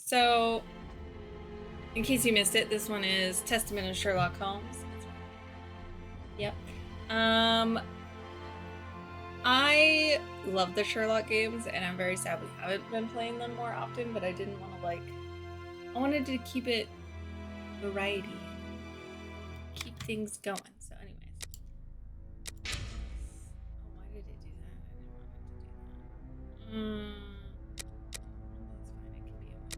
So, in case you missed it, this one is Testament of Sherlock Holmes. Yep. I love the Sherlock games, and I'm very sad we haven't been playing them more often, but I didn't want to, I wanted to keep it variety, keep things going. So, anyways. Oh, why did it do that? I didn't want it to do that. That's fine, it can be a window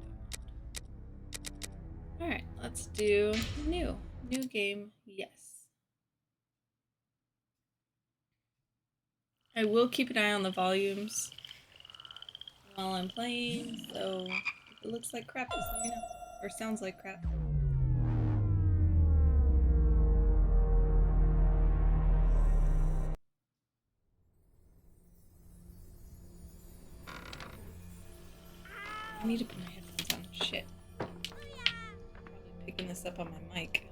mode. Alright, let's do new. New game, yes. I will keep an eye on the volumes while I'm playing, so if it looks like crap, just let me know. Or sounds like crap. I need to put my headphones on. Shit. Probably picking this up on my mic.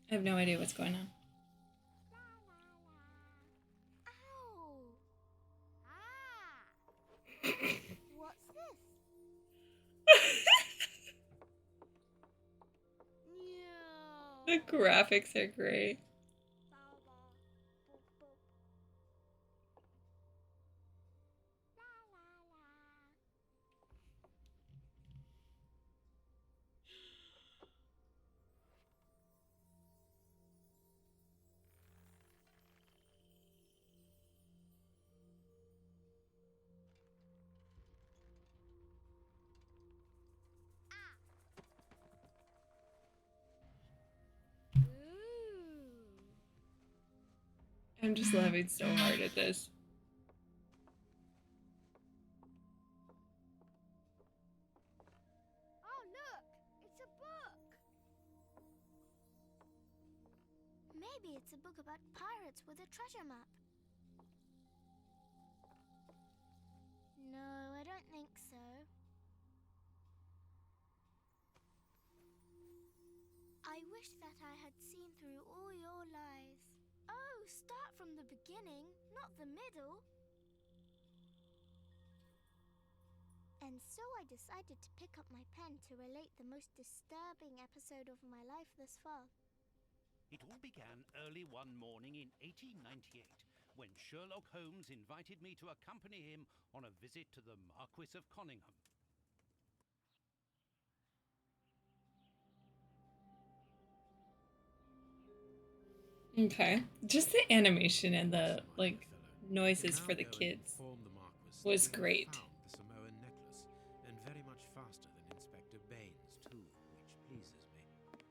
I have no idea what's going on. What's this? The graphics are great. I'm just laughing so hard at this. Oh, look! It's a book! Maybe it's a book about pirates with a treasure map. No, I don't think so. I wish that I had seen through all your lies. Oh, start from the beginning, not the middle. And so I decided to pick up my pen to relate the most disturbing episode of my life thus far. It all began early one morning in 1898, when Sherlock Holmes invited me to accompany him on a visit to the Marquis of Conyngham. Okay. Just the animation and the, noises for the kids was great. The Samoan necklace, and very much faster than Inspector Baines, too, which pleases me.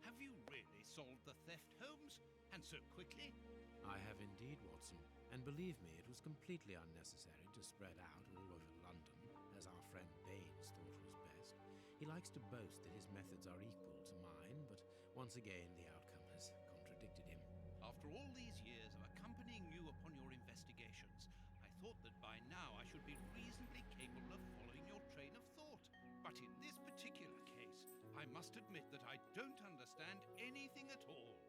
Have you really solved the theft, Holmes? And so quickly? I have indeed, Watson. And believe me, it was completely unnecessary to spread out all over London, as our friend Baines thought was best. He likes to boast that his methods are equal to mine, but once again the outcome has contradicted him. After all these years of accompanying you upon your investigations, I thought that by now I should be reasonably capable of following your train of thought. But in this particular case, I must admit that I don't understand anything at all.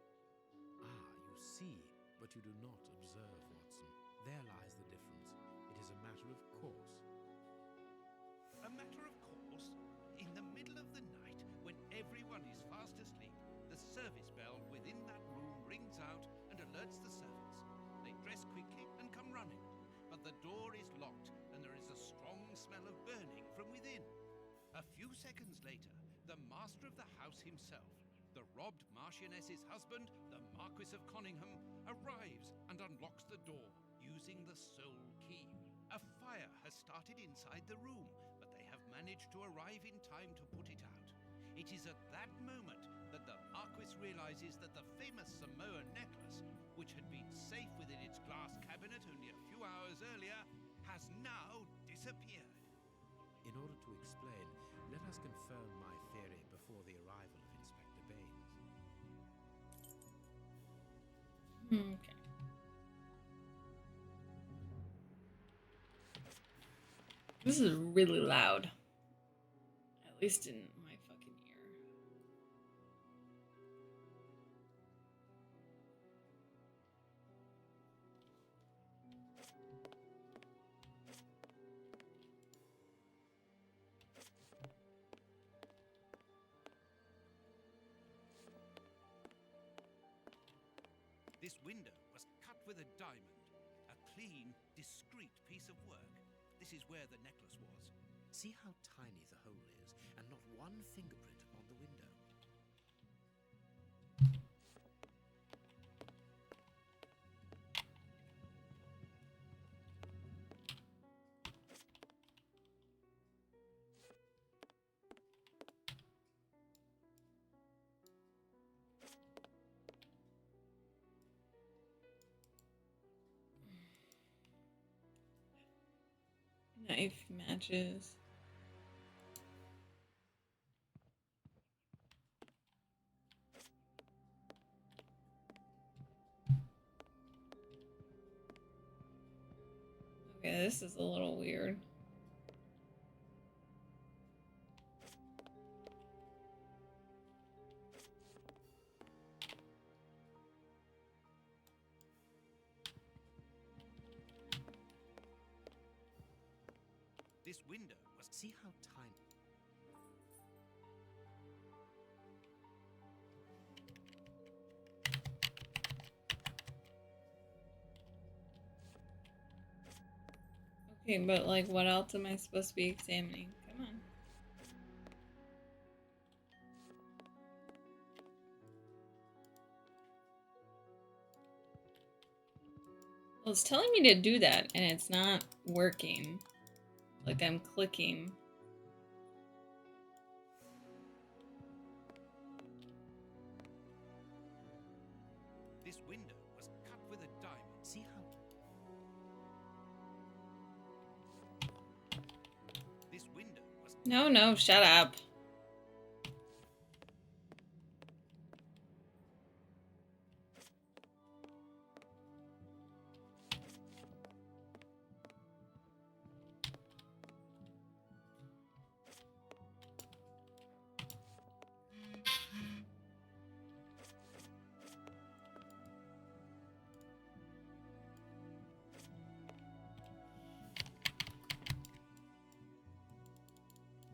Ah, you see, but you do not observe, Watson. There lies the difference. It is a matter of course. A matter of course? In the middle of the night, when everyone is fast asleep, the service bell within that room rings out and alerts the servants. They dress quickly and come running, but the door is locked and there is a strong smell of burning from within. A few seconds later, the master of the house himself, the robbed Marchioness's husband, the Marquis of Conyngham, arrives and unlocks the door using the sole key. A fire has started inside the room, but they have managed to arrive in time to put it out. It is at that moment that the Marquis realizes that the famous Samoan necklace, which had been safe within its glass cabinet only a few hours earlier, has now disappeared. In order to explain, let us confirm my theory before the arrival of Inspector Baines. Okay. This is really loud. At least in my fucking ear. This window was cut with a diamond. A clean, discreet piece of work. This is where the necklace was. See how tiny the hole is, and not one fingerprint upon the window. Knife matches. Okay, this is a little weird. This window was... See how tiny... Okay, but like, what else am I supposed to be examining? Come on. Well, it's telling me to do that, and it's not working. Like, I'm clicking. This window was cut with a diamond. See how... This window was... No, shut up.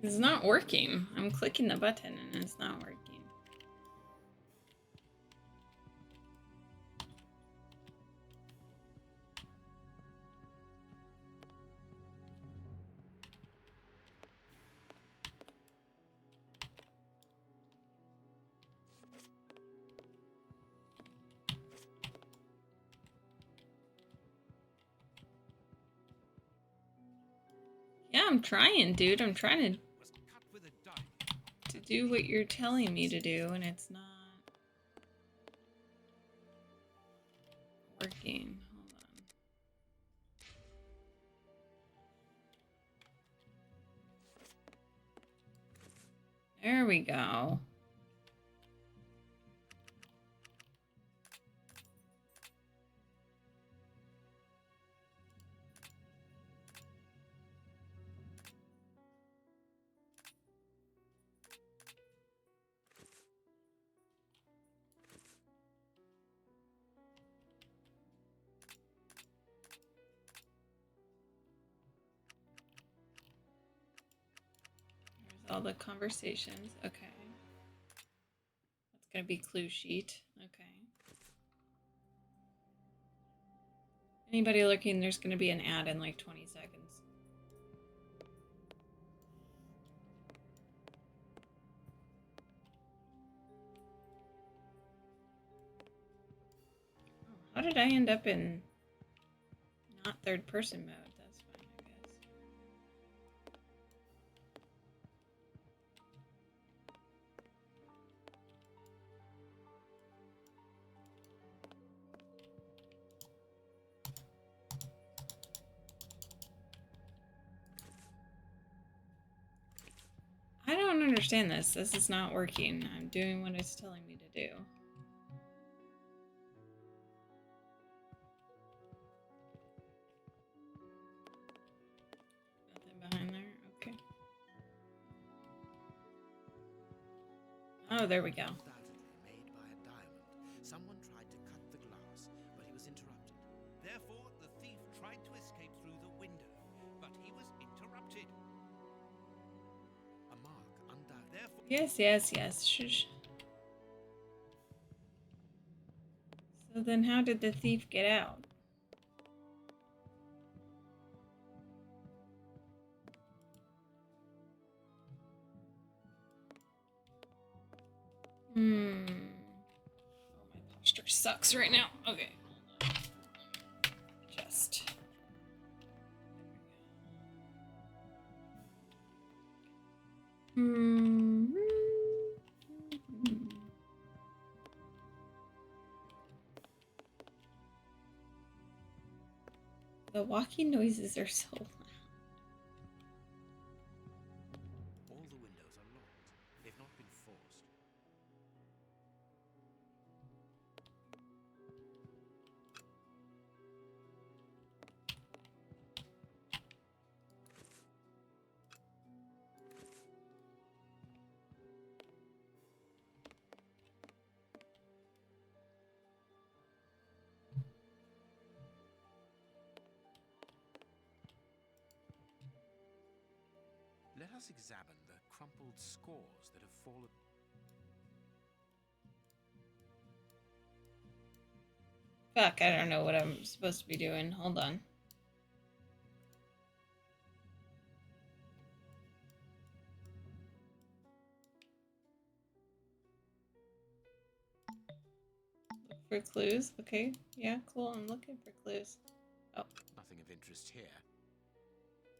It's not working. I'm clicking the button and it's not working. Yeah, I'm trying, dude. I'm trying was cut with a diamond. to do what you're telling me to do, and it's not working. Hold on. There we go. All the conversations. Okay. That's gonna be clue sheet. Okay. Anybody looking, there's gonna be an ad in like 20 seconds. How did I end up in not third person mode? That's fine, I guess. I don't understand this. This is not working. I'm doing what it's telling me to do. Oh, there we go. Undoubtedly made by a diamond. Someone tried to cut the glass, but he was interrupted. Therefore, the thief tried to escape through the window, but he was interrupted. A mark, undoubtedly. Therefore, Yes. Shush. So then how did the thief get out? Oh, my posture sucks right now. Okay. Just. The walking noises are so loud. All the windows are locked. They've not been forced. Let us examine the crumpled scores that have fallen. Fuck, I don't know what I'm supposed to be doing. Hold on. Look for clues. Okay, yeah, cool. I'm looking for clues. Oh. Nothing of interest here.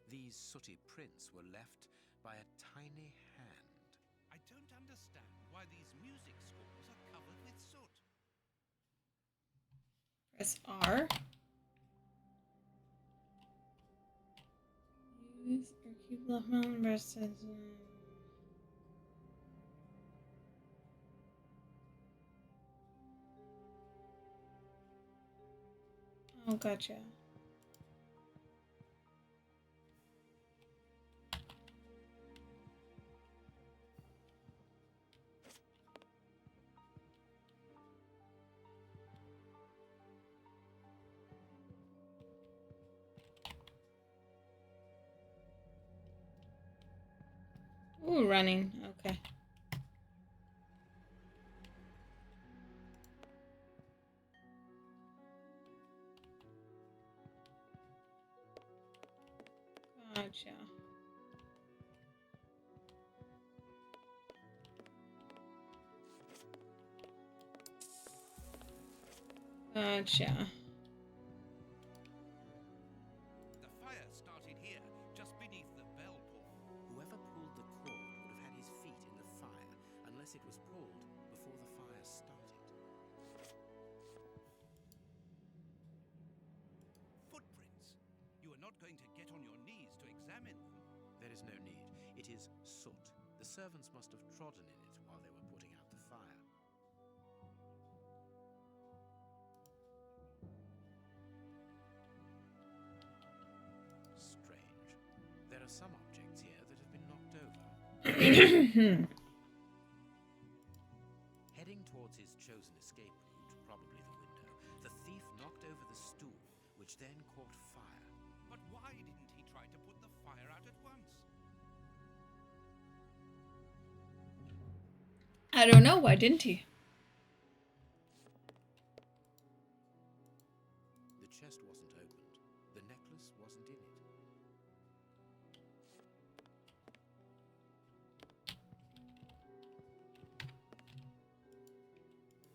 These sooty prints were left by a tiny hand. I don't understand why these music scores are covered with soot. Press R. Use or keep left mountain breast. Oh, gotcha. Ooh, running. Okay. Gotcha. Gotcha. The fire started here, just beneath the bell pull. Whoever pulled the cord would have had his feet in the fire, unless it was pulled before the fire started. Footprints. You are not going to get on your knees to examine them. There is no need. It is soot. The servants must have trodden in it while they were putting out the fire. Strange. There are some objects here that have been knocked over. Heading towards his chosen escape route, probably the window, the thief knocked over the stool, which then caught fire. But why didn't he try to put the fire out at once? I don't know. Why didn't he? The chest wasn't opened. The necklace wasn't in it.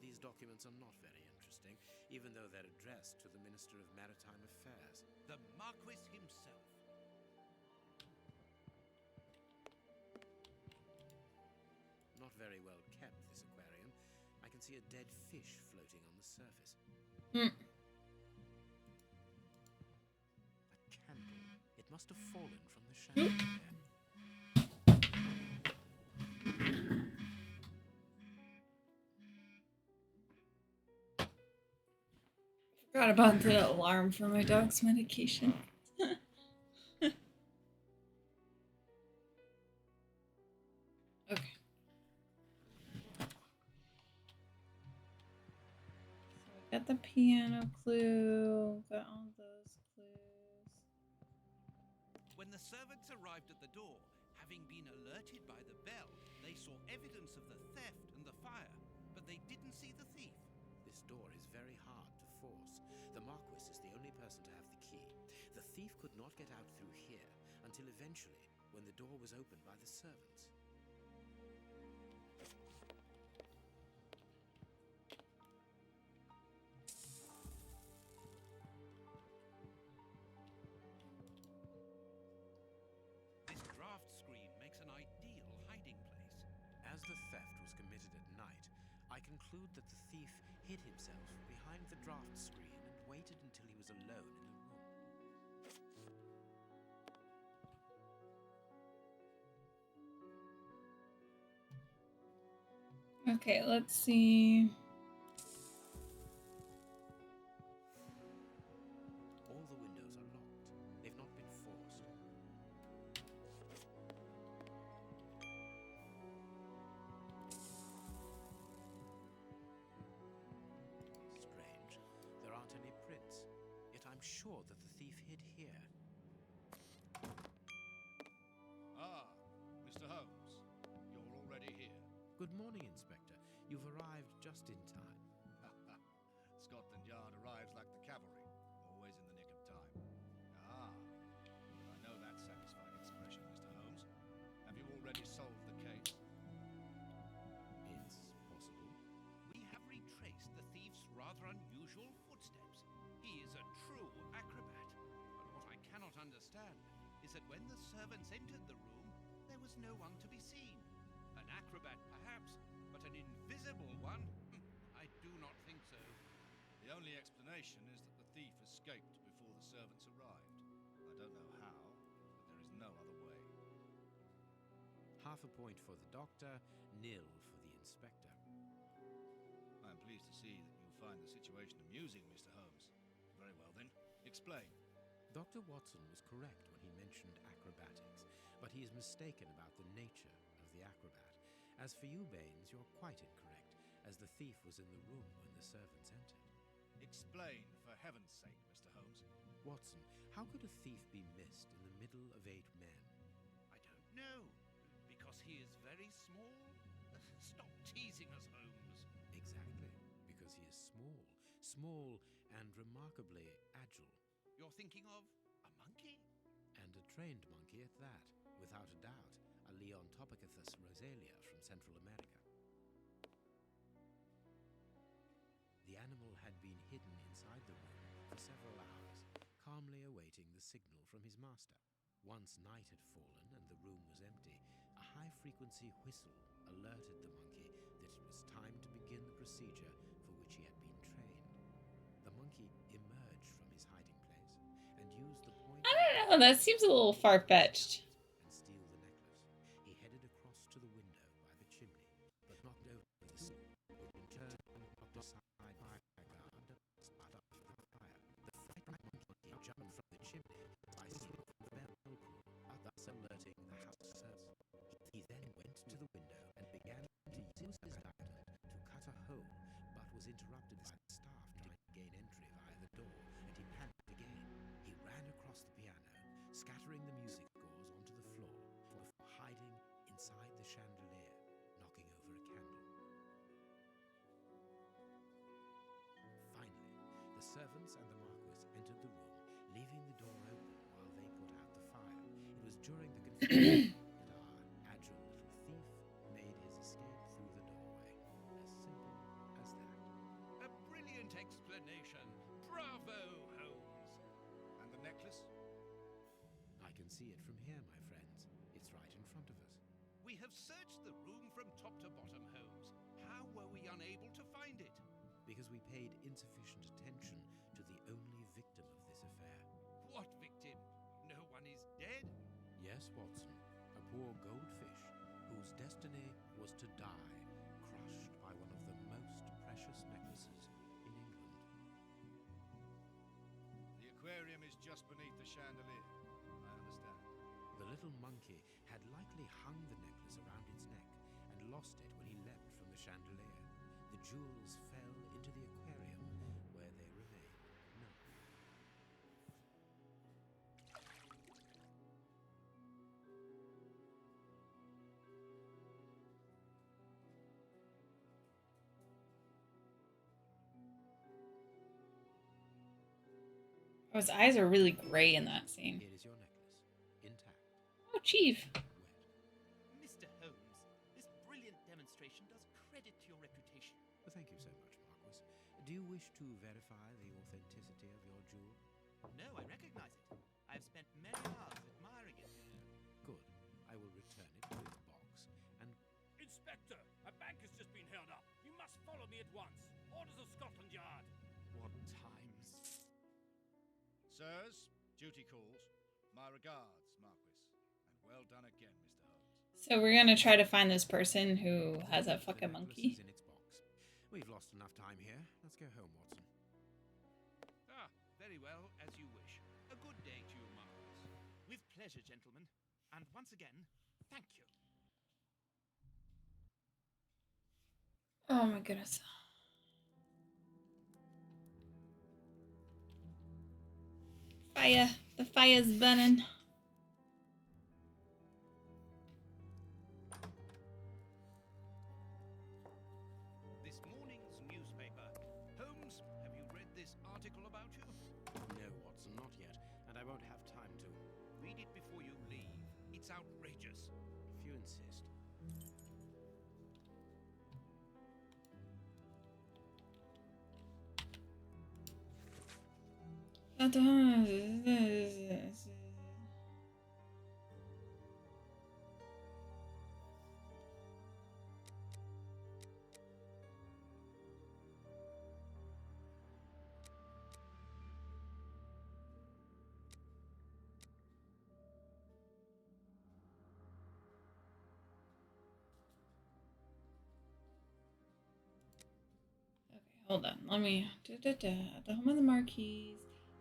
These documents are not very interesting, even though they're addressed to the Minister of Maritime Affairs. The Marquis himself. Not very well kept, this aquarium. I can see a dead fish floating on the surface. A candle. It must have fallen from the chandelier. Forgot about the alarm for my dog's medication. Okay. Got the piano clue. Got all those clues. When the servants arrived at the door, having been alerted by the bell, they saw evidence of the theft and the fire, but they didn't see the thief. This door is very hard to force. The Marquis is the only person to have the key. The thief could not get out through here until eventually, when the door was opened by the servants. This draft screen makes an ideal hiding place. As the theft was committed at night, I conclude that the thief hid himself behind the draft screen and waited until he was alone in a room. Okay, let's see. All the windows are locked. They've not been forced. Strange. There aren't any prints. Yet I'm sure that the thief hid here. Ah, Mr. Holmes, you're already here. Good morning, Inspector. You've arrived just in time. Scotland Yard arrives like the cavalry, always in the nick of time. Ah, I know that satisfied expression, Mr. Holmes. Have you already solved the case? It's possible. We have retraced the thief's rather unusual footsteps. He is a true acrobat. But what I cannot understand is that when the servants entered the room, there was no one to be seen. An acrobat, perhaps, but an invisible one? I do not think so. The only explanation is that the thief escaped before the servants arrived. I don't know how, but there is no other way. Half a point for the doctor, nil for the inspector. I am pleased to see that you find the situation amusing, Mr. Holmes. Very well then, explain. Dr. Watson was correct when he mentioned acrobatics, but he is mistaken about the nature of the acrobat. As for you, Baines, you're quite incorrect, as the thief was in the room when the servants entered. Explain, for heaven's sake, Mr. Holmes. Watson, how could a thief be missed in the middle of 8 men? I don't know. Because he is very small? Stop teasing us, Holmes. Exactly, because he is small and remarkably agile. You're thinking of a monkey? And a trained monkey at that, without a doubt, a Leontopithecus rosalia from Central America. The animal had been hidden inside the room for several hours, calmly awaiting the signal from his master. Once night had fallen and the room was empty, a high-frequency whistle alerted the monkey that it was time to begin the procedure for which he had been trained. The monkey emerged from his hiding place and used the point... I don't know, that seems a little far-fetched. ...and steal the necklace. He headed across to the window by the chimney, but knocked over the stool, which in turn knocked aside by a guard to start up the fire. The frightened monkey jumped from the chimney by swinging from the bell pull, thus alerting the house servants. He then went to the window and began to use his diamond to cut a hole, but was interrupted by the staff trying to gain entry via the door, and he panicked again. He ran across the piano, scattering the music scores onto the floor, before hiding inside the chandelier, knocking over a candle. Finally, the servants and the Marquis entered the room, leaving the door open while they put out the fire. It was during the confusion that our agile little thief made his escape through the doorway. As simple as that. A brilliant explanation. Bravo, Holmes. And the necklace? I can see it from here, my friends. It's right in front of us. We have searched the room from top to bottom, Holmes. How were we unable to find it? Because we paid insufficient attention to the only victim of this affair. What victim? No one is dead? Yes, Watson, a poor goldfish whose destiny was to die, crushed by one of the most precious necklaces in England. The aquarium is just beneath the chandelier. I understand. The little monkey had likely hung the necklace around its neck and lost it when he leapt from the chandelier. The jewels fell into the aquarium, Oh, his eyes are really gray in that scene. Here is your necklace, intact. Oh, Chief. Wet. Mr. Holmes, this brilliant demonstration does credit to your reputation. Well, thank you so much, Marquis. Do you wish to verify the authenticity of your jewel? No, I recognize it. I have spent many hours admiring it. Good. I will return it to its box, and Inspector, a bank has just been held up. You must follow me at once. Orders of Scotland Yard. What times? Sirs, duty calls. My regards, Marquis. And well done again, Mr. Holmes. So we're gonna try to find this person who has a the fucking necklace monkey. is in its box. We've lost enough time here. Let's go home, Watson. Ah, very well, as you wish. A good day to you, Marquis. With pleasure, gentlemen. And once again, thank you. Oh my goodness. Fire. The fire's burning. This morning's newspaper. Holmes, have you read this article about you? No, Watson, not yet, and I won't have time to. Read it before you leave. It's outrageous. If you insist. Hold on, let me. The home of the Marquis.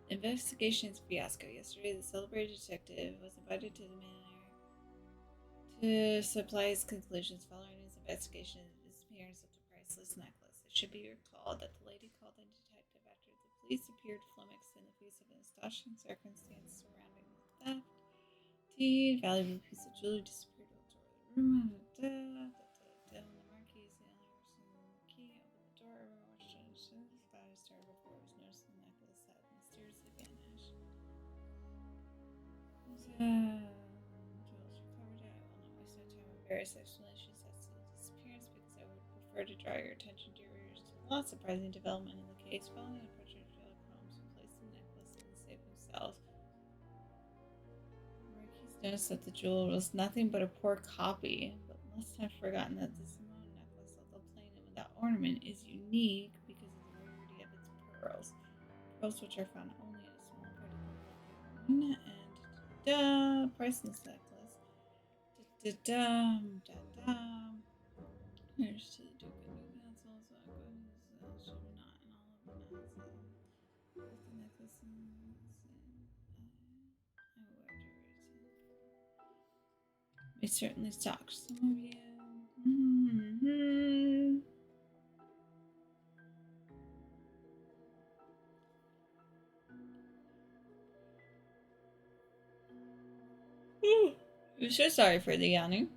Investigations fiasco. Yesterday, the celebrated detective was invited to the manor to supply his conclusions following his investigation of the disappearance of the priceless necklace. It should be recalled that the lady called in detective after the police appeared flummoxed in the face of an astonishing circumstance surrounding the theft. Indeed, valuable piece of jewelry disappeared out the door of the room. The Marquis is the only person with the key. Opened the door. Everyone watched it. The fire started before it was noticed the necklace had mysteriously vanished. Jewels recovered. I will not waste my time on various explanations as to the disappearance because I would prefer to draw your attention to your readers to the not surprising development in the case. Following the approach of Sherlock Holmes, who placed the necklace in the safe himself. Noticed that the jewel was nothing but a poor copy, but must have forgotten that the Simone necklace, although plain and without ornament, is unique because of the rarity of its pearls. Pearls which are found only in a small part of the moon, and priceless necklace. Here's to the Duke of Newcastle, so I should not in all of the necklace we certainly stalked some of you. I'm so sorry for the yawning.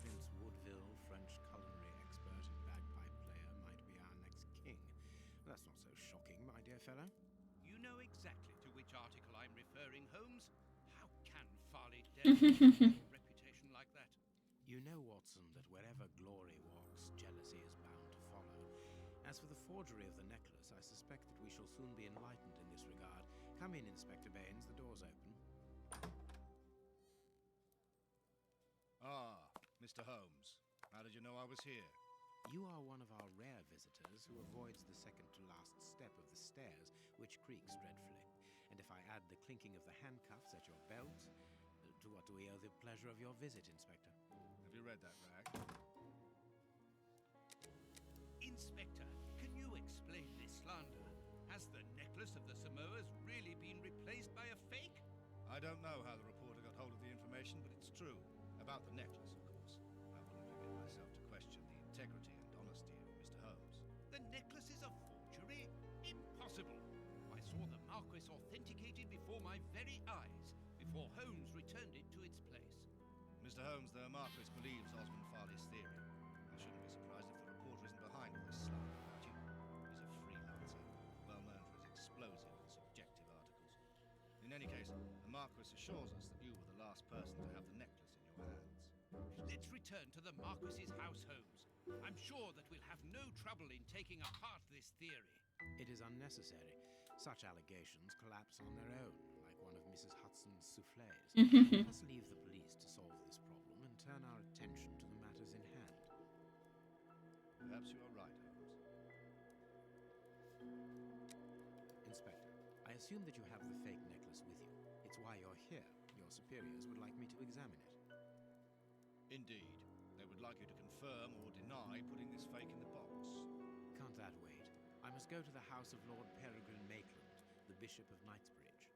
Prince Woodville, French culinary expert and bagpipe player, might be our next king. That's not so shocking, my dear fellow. You know exactly to which article I'm referring, Holmes. How can Farley dare a reputation like that? You know, Watson, that wherever glory walks, jealousy forgery of the necklace, I suspect that we shall soon be enlightened in this regard. Come in, Inspector Baines. The door's open. Ah, Mr. Holmes. How did you know I was here? You are one of our rare visitors who avoids the second to last step of the stairs, which creaks dreadfully. And if I add the clinking of the handcuffs at your belt, to what do we owe the pleasure of your visit, Inspector? Have you read that, Rag? Inspector, can you explain this slander? Has the necklace of the Samoas really been replaced by a fake? I don't know how the reporter got hold of the information, but it's true. About the necklace, of course. I wouldn't permit myself to question the integrity and honesty of Mr. Holmes. The necklace is a forgery? Impossible! I saw the Marquis authenticated before my very eyes, before Holmes returned it to its place. Mr. Holmes, the Marquis believes Osmond Farley's theory. I shouldn't be surprised if the reporter isn't behind all this slander about you. He's a freelancer, well known for his explosive and subjective articles. In any case, the Marquis assures us that you were the last person to have the necklace in your hands. Let's return to the Marquis's house, Holmes. I'm sure that we'll have no trouble in taking apart this theory. It is unnecessary. Such allegations collapse on their own, like one of Mrs. Hudson's soufflés. Let us leave the police to solve this problem and turn our attention to the matters in hand. Perhaps you are right, Holmes. Inspector, I assume that you have the fake necklace with you. It's why you're here. Your superiors would like me to examine it. Indeed. They would like you to confirm or deny putting this fake in the box. Can't that wait? I must go to the house of Lord Peregrine Maitland, the Bishop of Knightsbridge.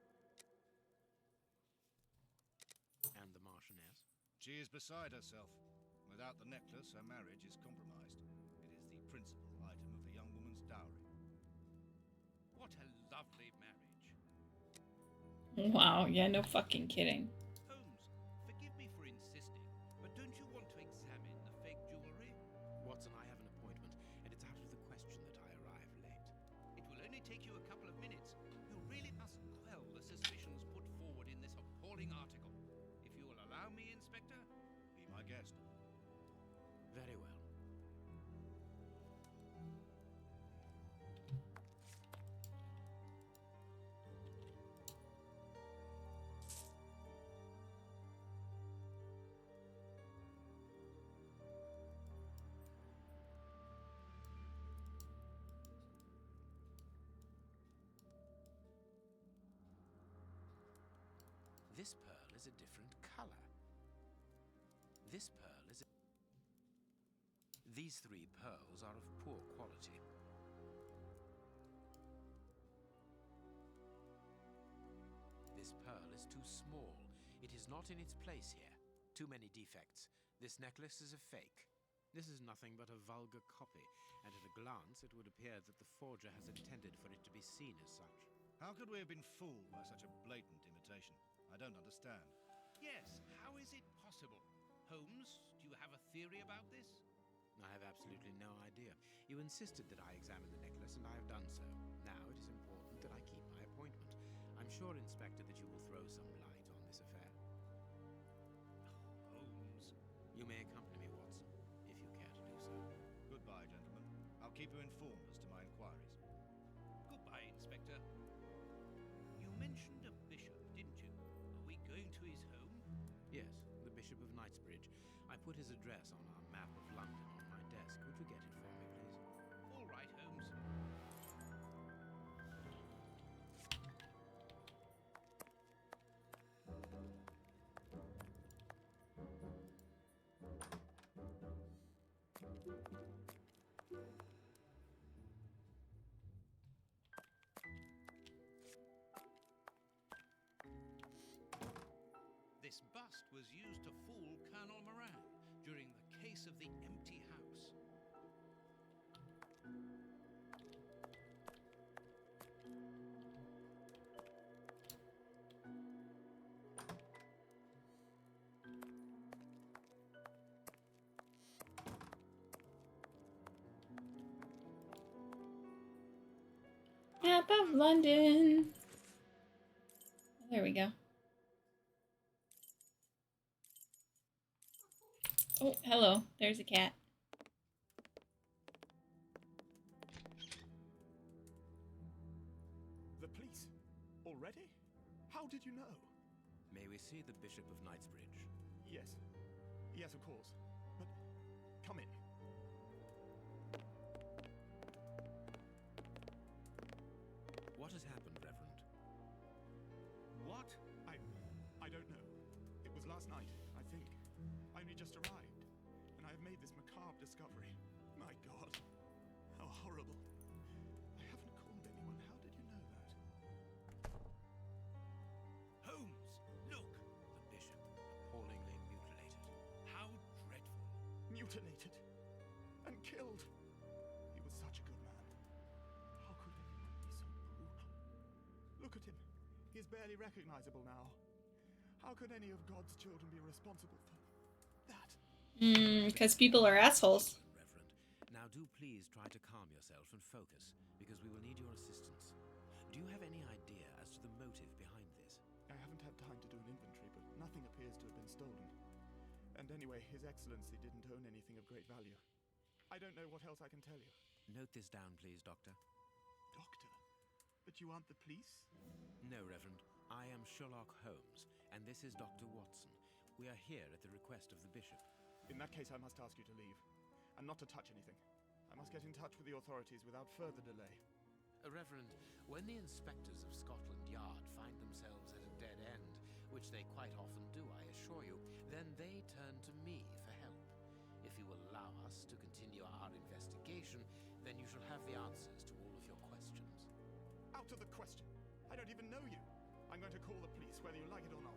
And the Marchioness? She is beside herself. Without the necklace, her marriage is compromised. It is the principal item of the young woman's dowry. What a lovely marriage. Wow, yeah, no fucking kidding. Holmes, forgive me for insisting, but don't you want to examine the fake jewelry? Watson, I have an appointment, and it's out of the question that I arrive late. It will only take you a couple of minutes. You really must quell the suspicions put forward in this appalling article. If you will allow me, Inspector. Be my guest. Very well. This pearl is a different color. This pearl is a... These three pearls are of poor quality. This pearl is too small. It is not in its place here. Too many defects. This necklace is a fake. This is nothing but a vulgar copy, and at a glance it would appear that the forger has intended for it to be seen as such. How could we have been fooled by such a blatant imitation? I don't understand. Yes, how is it possible? Holmes, do you have a theory about this? I have absolutely no idea. You insisted that I examine the necklace, and I have done so. Now it is important that I keep my appointment. I'm sure, Inspector, that you will throw some light on this affair. Holmes. You may accompany me, Watson, if you care to do so. Goodbye, gentlemen. I'll keep you informed as to my inquiries. Goodbye, Inspector. You mentioned a bishop, didn't you? Are we going to his home? Yes, the Bishop of Knightsbridge. I put his address on our map of London on my desk. Would you get it for me, please? All right, Holmes. This bust was used to fool Colonel Moran during the case of the empty house. Map of London. There we go. Oh, hello. There's a cat. see the Bishop of Knightsbridge? Yes. Yes, of course. But come in. What has happened, Reverend? What? I don't know. It was last night, I think. I only just arrived, and I have made this macabre discovery. My God, how horrible. I haven't called anyone. How did you know that? Holmes, look! The bishop, appallingly mutilated. How dreadful. Mutilated and killed. He was such a good man. How could anyone be so brutal? Look at him. He is barely recognizable now. How could any of God's children be responsible for that? Because people are assholes. Reverend, now do please try to calm yourself and focus, because we will need your assistance. Do you have any idea as to the motive behind this? I haven't had time to do an inventory, but nothing appears to have been stolen. And anyway, His Excellency didn't own anything of great value. I don't know what else I can tell you. Note this down, please, Doctor. Doctor? But you aren't the police? No, Reverend. I am Sherlock Holmes, and this is Dr. Watson. We are here at the request of the bishop. In that case, I must ask you to leave, and not to touch anything. I must get in touch with the authorities without further delay. Reverend, when the inspectors of Scotland Yard find themselves at a dead end, which they quite often do, I assure you, then they turn to me for help. If you will allow us to continue our investigation, then you shall have the answers to all of your questions. Out of the question! I don't even know you! I'm going to call the police, whether you like it or not.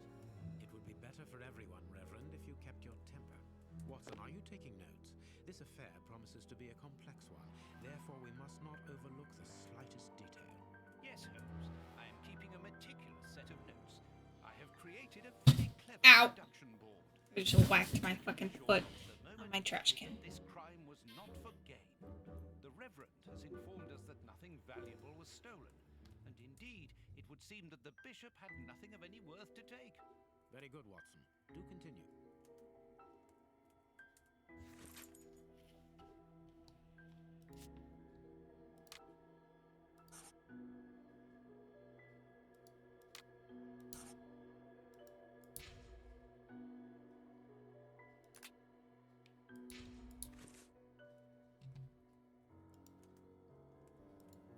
It would be better for everyone, Reverend, if you kept your temper. Watson, are you taking notes? This affair promises to be a complex one. Therefore, we must not overlook the slightest detail. Yes, Holmes. I am keeping a meticulous set of notes. I have created a very clever Ow. deduction board. I just whacked my fucking foot on my trash can. This crime was not for gain. The Reverend has informed us that nothing valuable was stolen. And indeed, it would seem that the bishop had nothing of any worth to take. Very good, Watson. Do continue.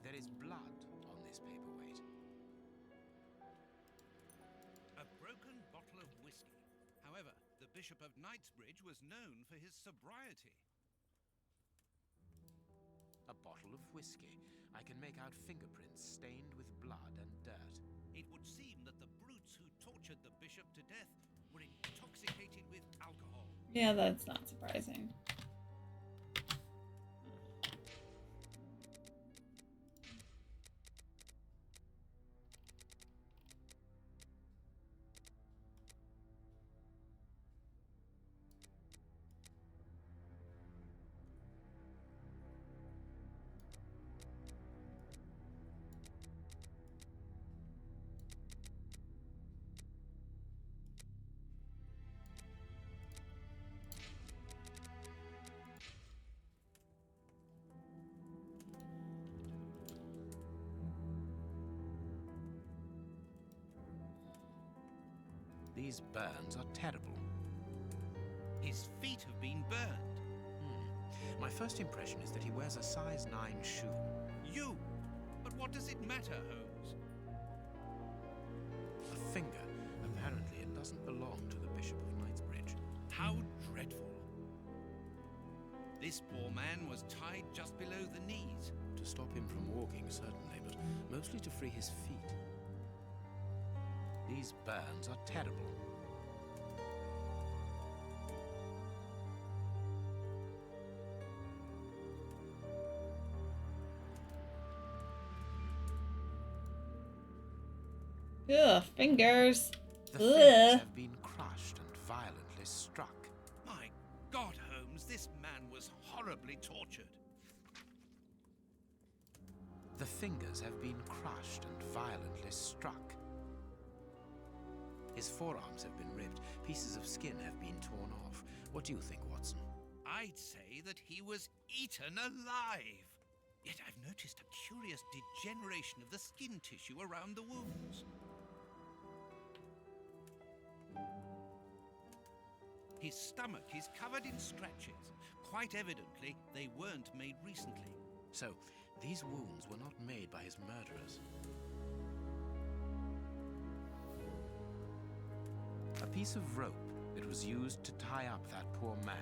There is blood on this paperweight. A broken bottle of whiskey. However, the Bishop of Knightsbridge was known for his sobriety. A bottle of whiskey. I can make out fingerprints stained with blood and dirt. It would seem that the brutes who tortured the bishop to death were intoxicated with alcohol. Yeah, that's not surprising. These burns are terrible. His feet have been burned. My first impression is that he wears a size 9 shoe. You! But what does it matter, Holmes? A finger. Apparently it doesn't belong to the Bishop of Knightsbridge. How dreadful. This poor man was tied just below the knees. To stop him from walking, certainly, but mostly to free his feet. These burns are terrible. Ugh, fingers. The fingers have been crushed and violently struck. My God, Holmes, this man was horribly tortured. The fingers have been crushed and violently struck. His forearms have been ripped. Pieces of skin have been torn off. What do you think, Watson? I'd say that he was eaten alive. Yet I've noticed a curious degeneration of the skin tissue around the wounds. His stomach is covered in scratches. Quite evidently, they weren't made recently. So, these wounds were not made by his murderers. A piece of rope that was used to tie up that poor man.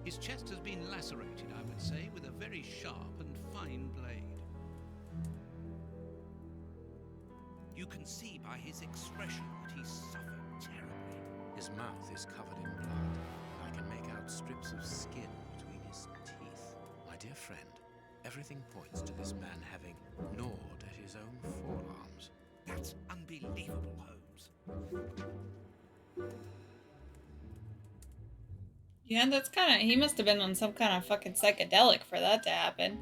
His chest has been lacerated, I would say, with a very sharp and fine blade. You can see by his expression that he suffered terribly. His mouth is covered in blood. I can make out strips of skin between his teeth. My dear friend, everything points to this man having gnawed at his own forearms. That's unbelievable, Holmes. Yeah, that's kind of... He must have been on some kind of fucking psychedelic for that to happen.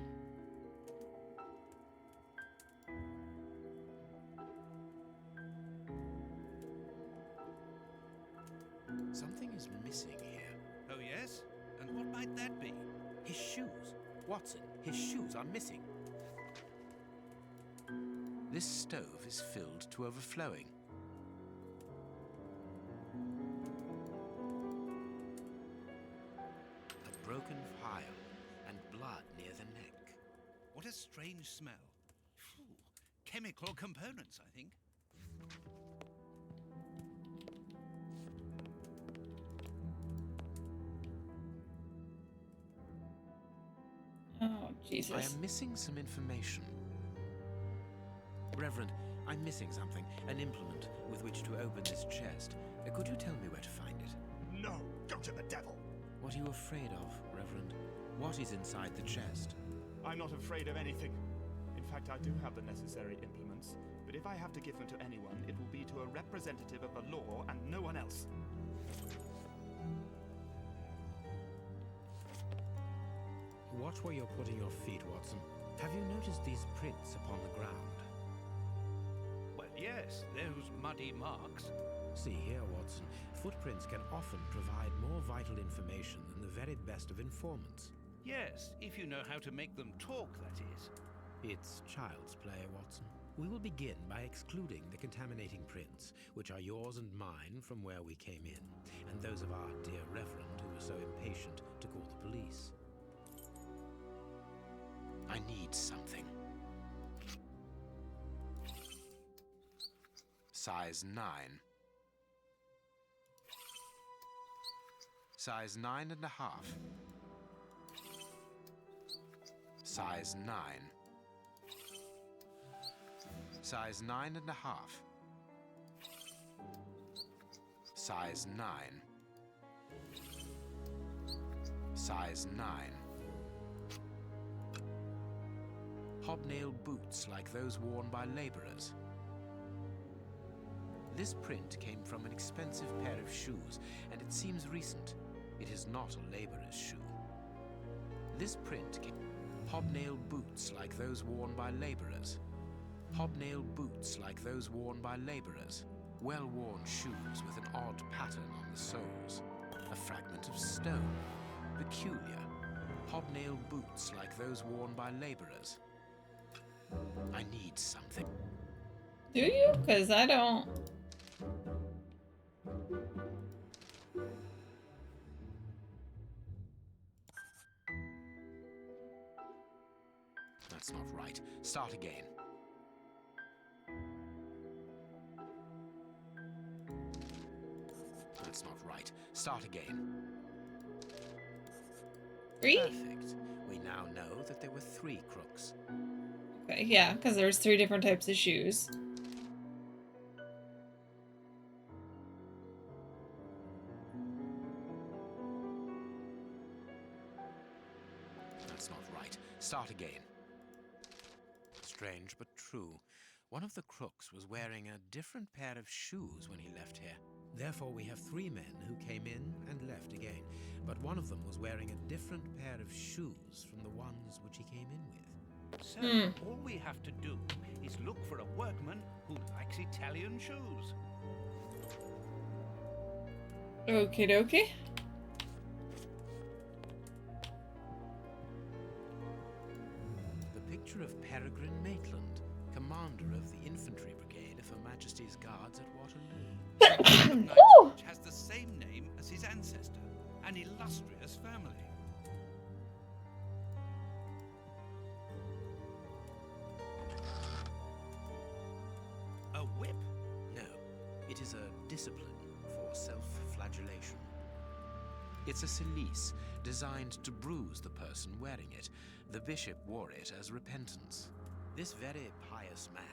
Something is missing here. Oh, yes? And what might that be? His shoes. Watson, his shoes are missing. This stove is filled to overflowing. A broken phial and blood near the neck. What a strange smell. Phew. Chemical components, I think. Oh, Jesus. I am missing some information. Reverend, I'm missing something, an implement with which to open this chest. Could you tell me where to find it? No, go to the devil. What are you afraid of, Reverend? What is inside the chest? I'm not afraid of anything. In fact, I do have the necessary implements, but if I have to give them to anyone, it will be to a representative of the law and no one else. Watch where you're putting your feet, Watson. Have you noticed these prints upon the ground? Well, yes, those muddy marks. See here, Watson. Footprints can often provide more vital information than the very best of informants. Yes, if you know how to make them talk, that is. It's child's play, Watson. We will begin by excluding the contaminating prints, which are yours and mine from where we came in, and those of our dear Reverend who was so impatient to call the police. I need something. Size 9. Size 9.5. Size 9. Size 9.5. Size 9. Size 9. Hobnail boots like those worn by laborers. This print came from an expensive pair of shoes, and it seems recent. It is not a laborer's shoe. This print came... Hobnail boots like those worn by laborers. Hobnail boots like those worn by laborers. Well-worn shoes with an odd pattern on the soles. A fragment of stone. Peculiar. Hobnail boots like those worn by laborers. I need something. Do you? Because I don't. That's not right. Start again. That's not right. Start again. 3? Perfect. We now know that there were 3 crooks. Okay, yeah, because there's 3 different types of shoes. That's not right. Start again. Strange but true. One of the crooks was wearing a different pair of shoes when he left here. Therefore, we have 3 men who came in and left again, but one of them was wearing a different pair of shoes from the ones which he came in with. So, all we have to do is look for a workman who likes Italian shoes. Okie dokie. The picture of Peregrine Maitland, commander of the infantry brigade of Her Majesty's Guards at Waterloo. Ooh! Knightsbridge has the same name as his ancestor, an illustrious family. A whip? No, it is a discipline for self-flagellation. It's a cilice designed to bruise the person wearing it. The bishop wore it as repentance. This very pious man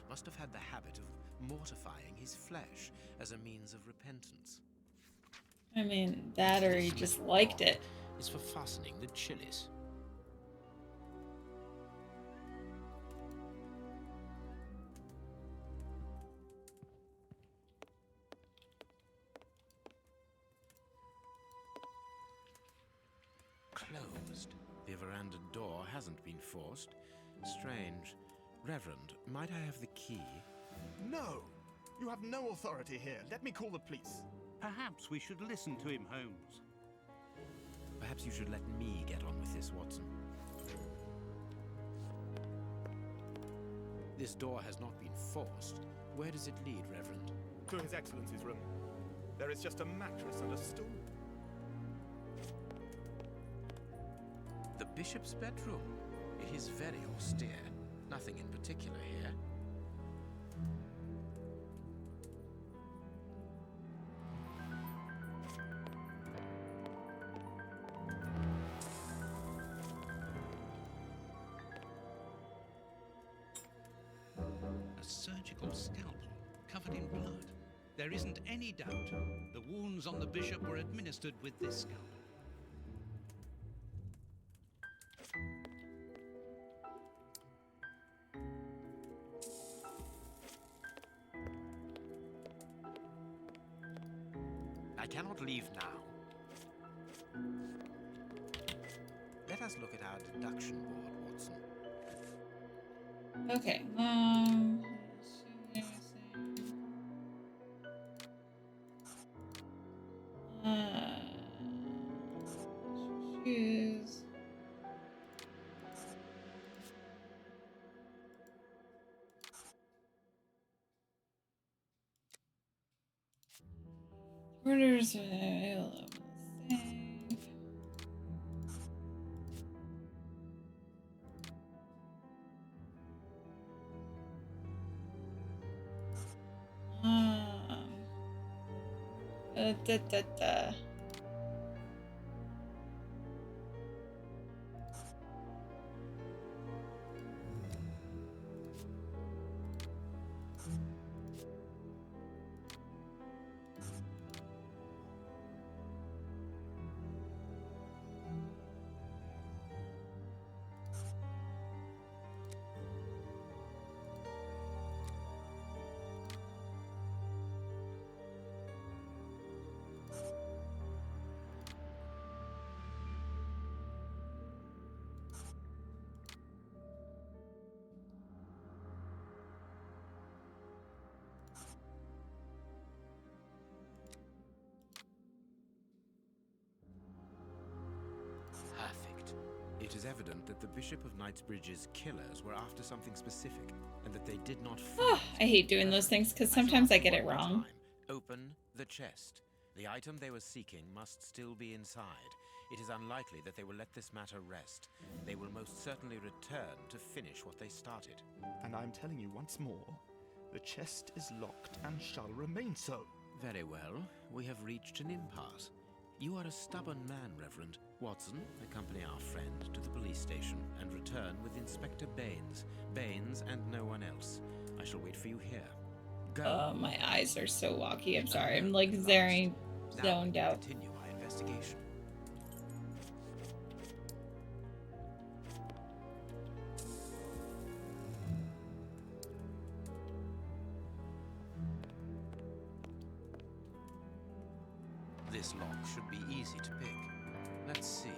must have had the habit of mortifying his flesh as a means of repentance. I mean, that or he just liked it. It's for fastening the chilies. Closed. The veranda door hasn't been forced. Strange. Reverend, might I have the key? No! You have no authority here. Let me call the police. Perhaps we should listen to him, Holmes. Perhaps you should let me get on with this, Watson. This door has not been forced. Where does it lead, Reverend? To His Excellency's room. There is just a mattress and a stool. The bishop's bedroom. It is very austere. Nothing in particular here. A surgical scalpel, covered in blood. There isn't any doubt. The wounds on the bishop were administered with this scalpel. I cannot leave now. Let us look at our deduction board, Watson. Okay. Shoes. Orders available. Save. Da, da, da. Perfect. It is evident that the Bishop of Knightsbridge's killers were after something specific, and that they did not Oh, I hate doing those things because sometimes I get it wrong. Open the chest. The item they were seeking must still be inside. It is unlikely that they will let this matter rest. They will most certainly return to finish what they started. And I'm telling you once more, the chest is locked and shall remain so. Very well. We have reached an impasse. You are a stubborn man, Reverend. Watson, accompany our friend to the police station and return with Inspector Baines. Baines and no one else. I shall wait for you here. Go. My eyes are so walky. I'm sorry. I'm like very zoned out. Continue our investigation. This lock should be easy to pick. Let's see.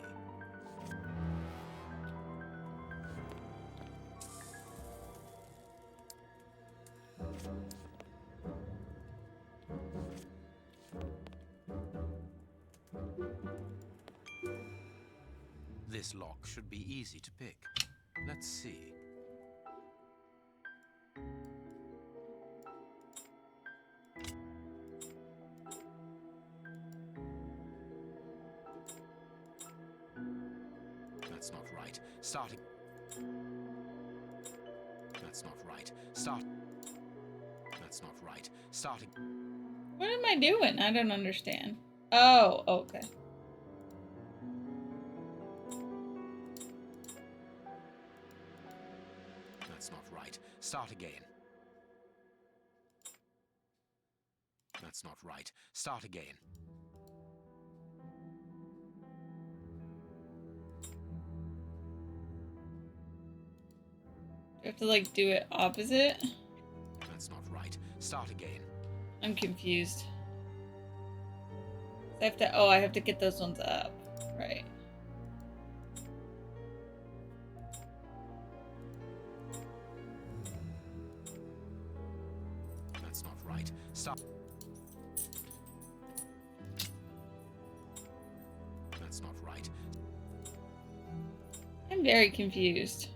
This lock should be easy to pick. Let's see. That's not right. Starting. That's not right. Start. That's not right. Starting. What am I doing? I don't understand. Oh, okay. That's not right. Start again. That's not right. Start again. Do I have to like do it opposite? That's not right. Start again. I'm confused. I have to, oh, I have to get those ones up. Right. That's not right. Start. That's not right. I'm very confused.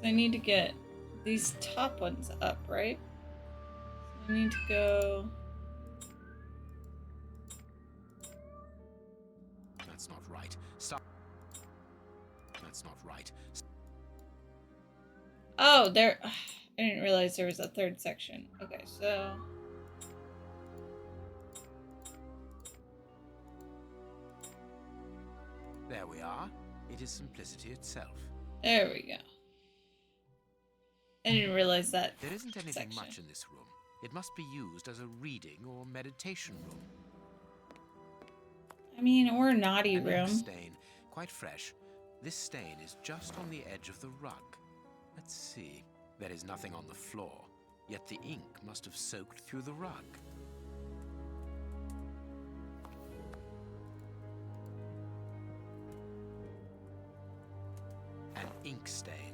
I need to get these top ones up, right? So I need to go... That's not right. Stop. That's not right. Oh, there... I didn't realize there was a third section. Okay, so... There we are. It is simplicity itself. There we go. I didn't realize that. There isn't anything section. much in this room. It must be used as a reading or meditation room. I mean, or a naughty An ink room. stain, quite fresh. This stain is just on the edge of the rug. Let's see. There is nothing on the floor, yet the ink must have soaked through the rug. An ink stain.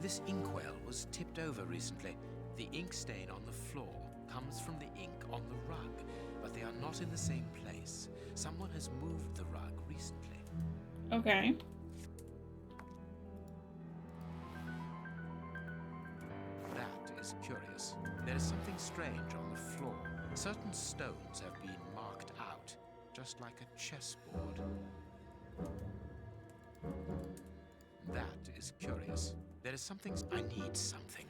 This inkwell was tipped over recently. The ink stain on the floor comes from the ink on the rug, but they are not in the same place. Someone has moved the rug recently. Okay. That is curious. There is something strange on the floor. Certain stones have been marked out, just like a chessboard. That is curious. There is something. I need something.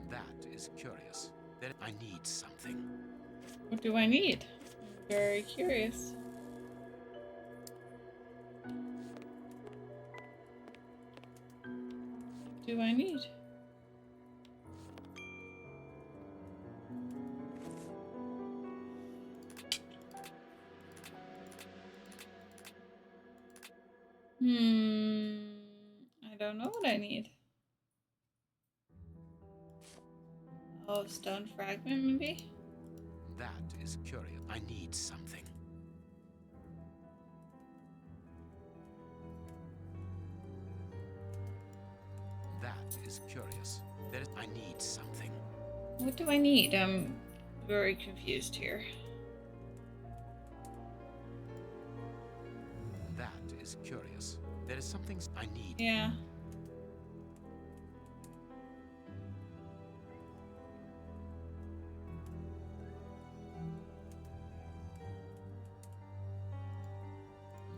That is curious. There, I need something. What do I need? I'm very curious. What do I need? I don't know what I need. Oh, stone fragment, maybe? That is curious. I need something. That is curious. There is, I need something. What do I need? I'm very confused here. That is curious. There is something I need. Yeah.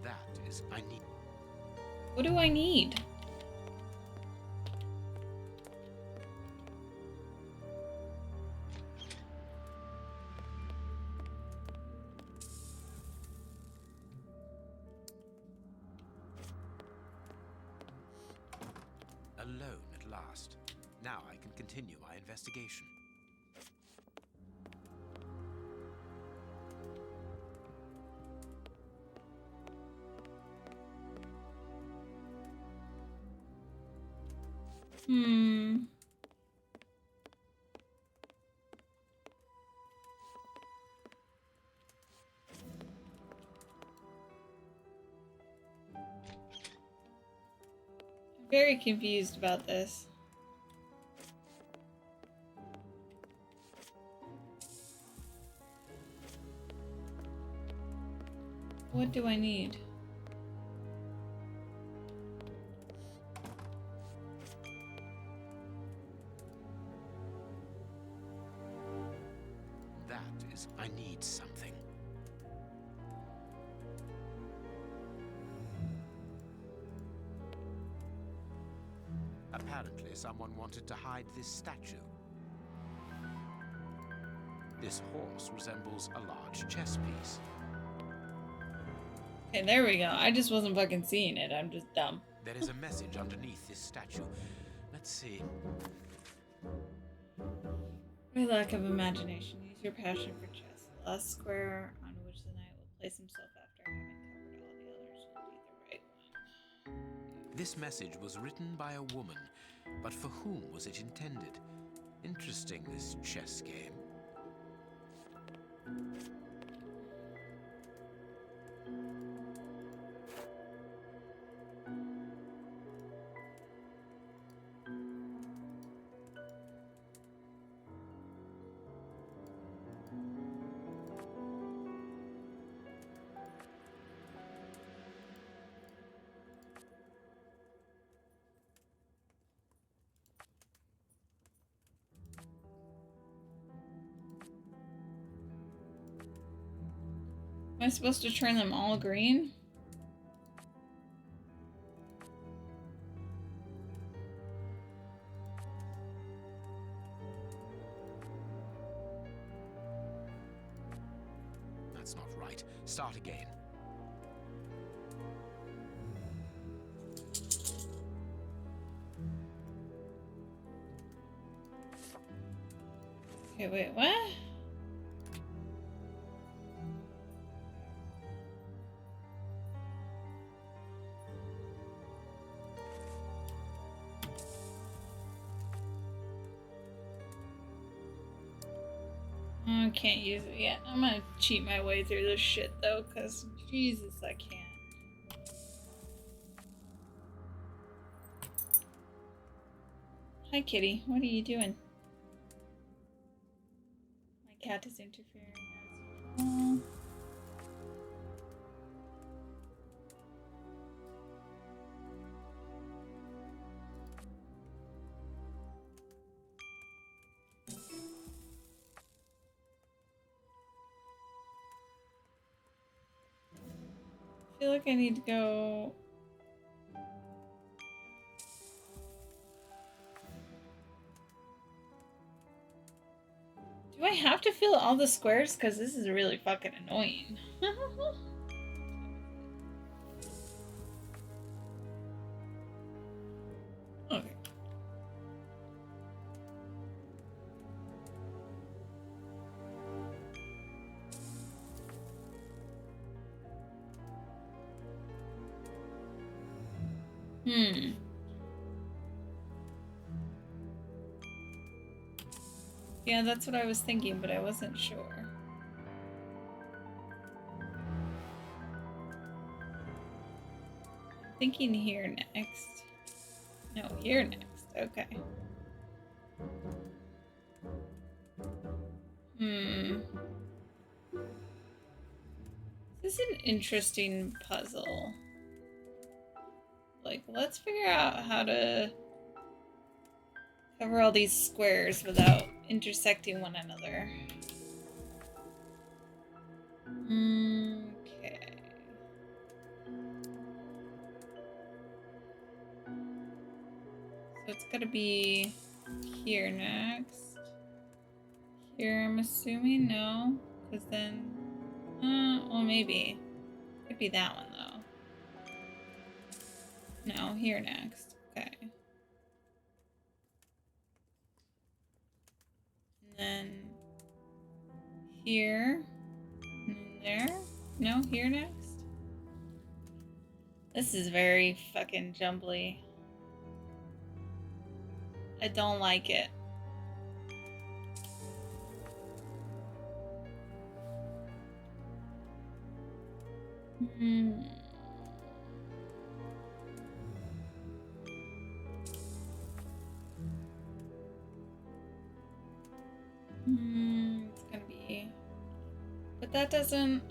That is I need. What do I need? Alone at last. Now I can continue my investigation. Very confused about this. What do I need? That is, I need something. Apparently, someone wanted to hide this statue. This horse resembles a large chess piece. Okay, there we go. I just wasn't fucking seeing it. I'm just dumb. There is a message underneath this statue. Let's see. For lack of imagination, use your passion for chess. The last square on which the knight will place himself after having covered all the others will be the right one. This message was written by a woman, but for whom was it intended? Interesting, this chess game. Am I supposed to turn them all green? That's not right. Start again. Okay, wait, what? I can't use it yet. I'm gonna cheat my way through this shit though, cause Jesus, I can't. Hi, kitty. What are you doing? My cat is interfering as usual. I feel like I need to go. Do I have to fill all the squares? Because this is really fucking annoying. Okay. Yeah, that's what I was thinking, but I wasn't sure. I'm thinking here next. No, here next. Okay. This is an interesting puzzle. Like, let's figure out how to cover all these squares without intersecting one another. Okay. So it's gotta be here next. Here, I'm assuming? No? Because then... well, maybe. Could be that one, though. No, here next. Okay. And then... here. And then there. No, here next. This is very fucking jumbly. I don't like it. But that doesn't...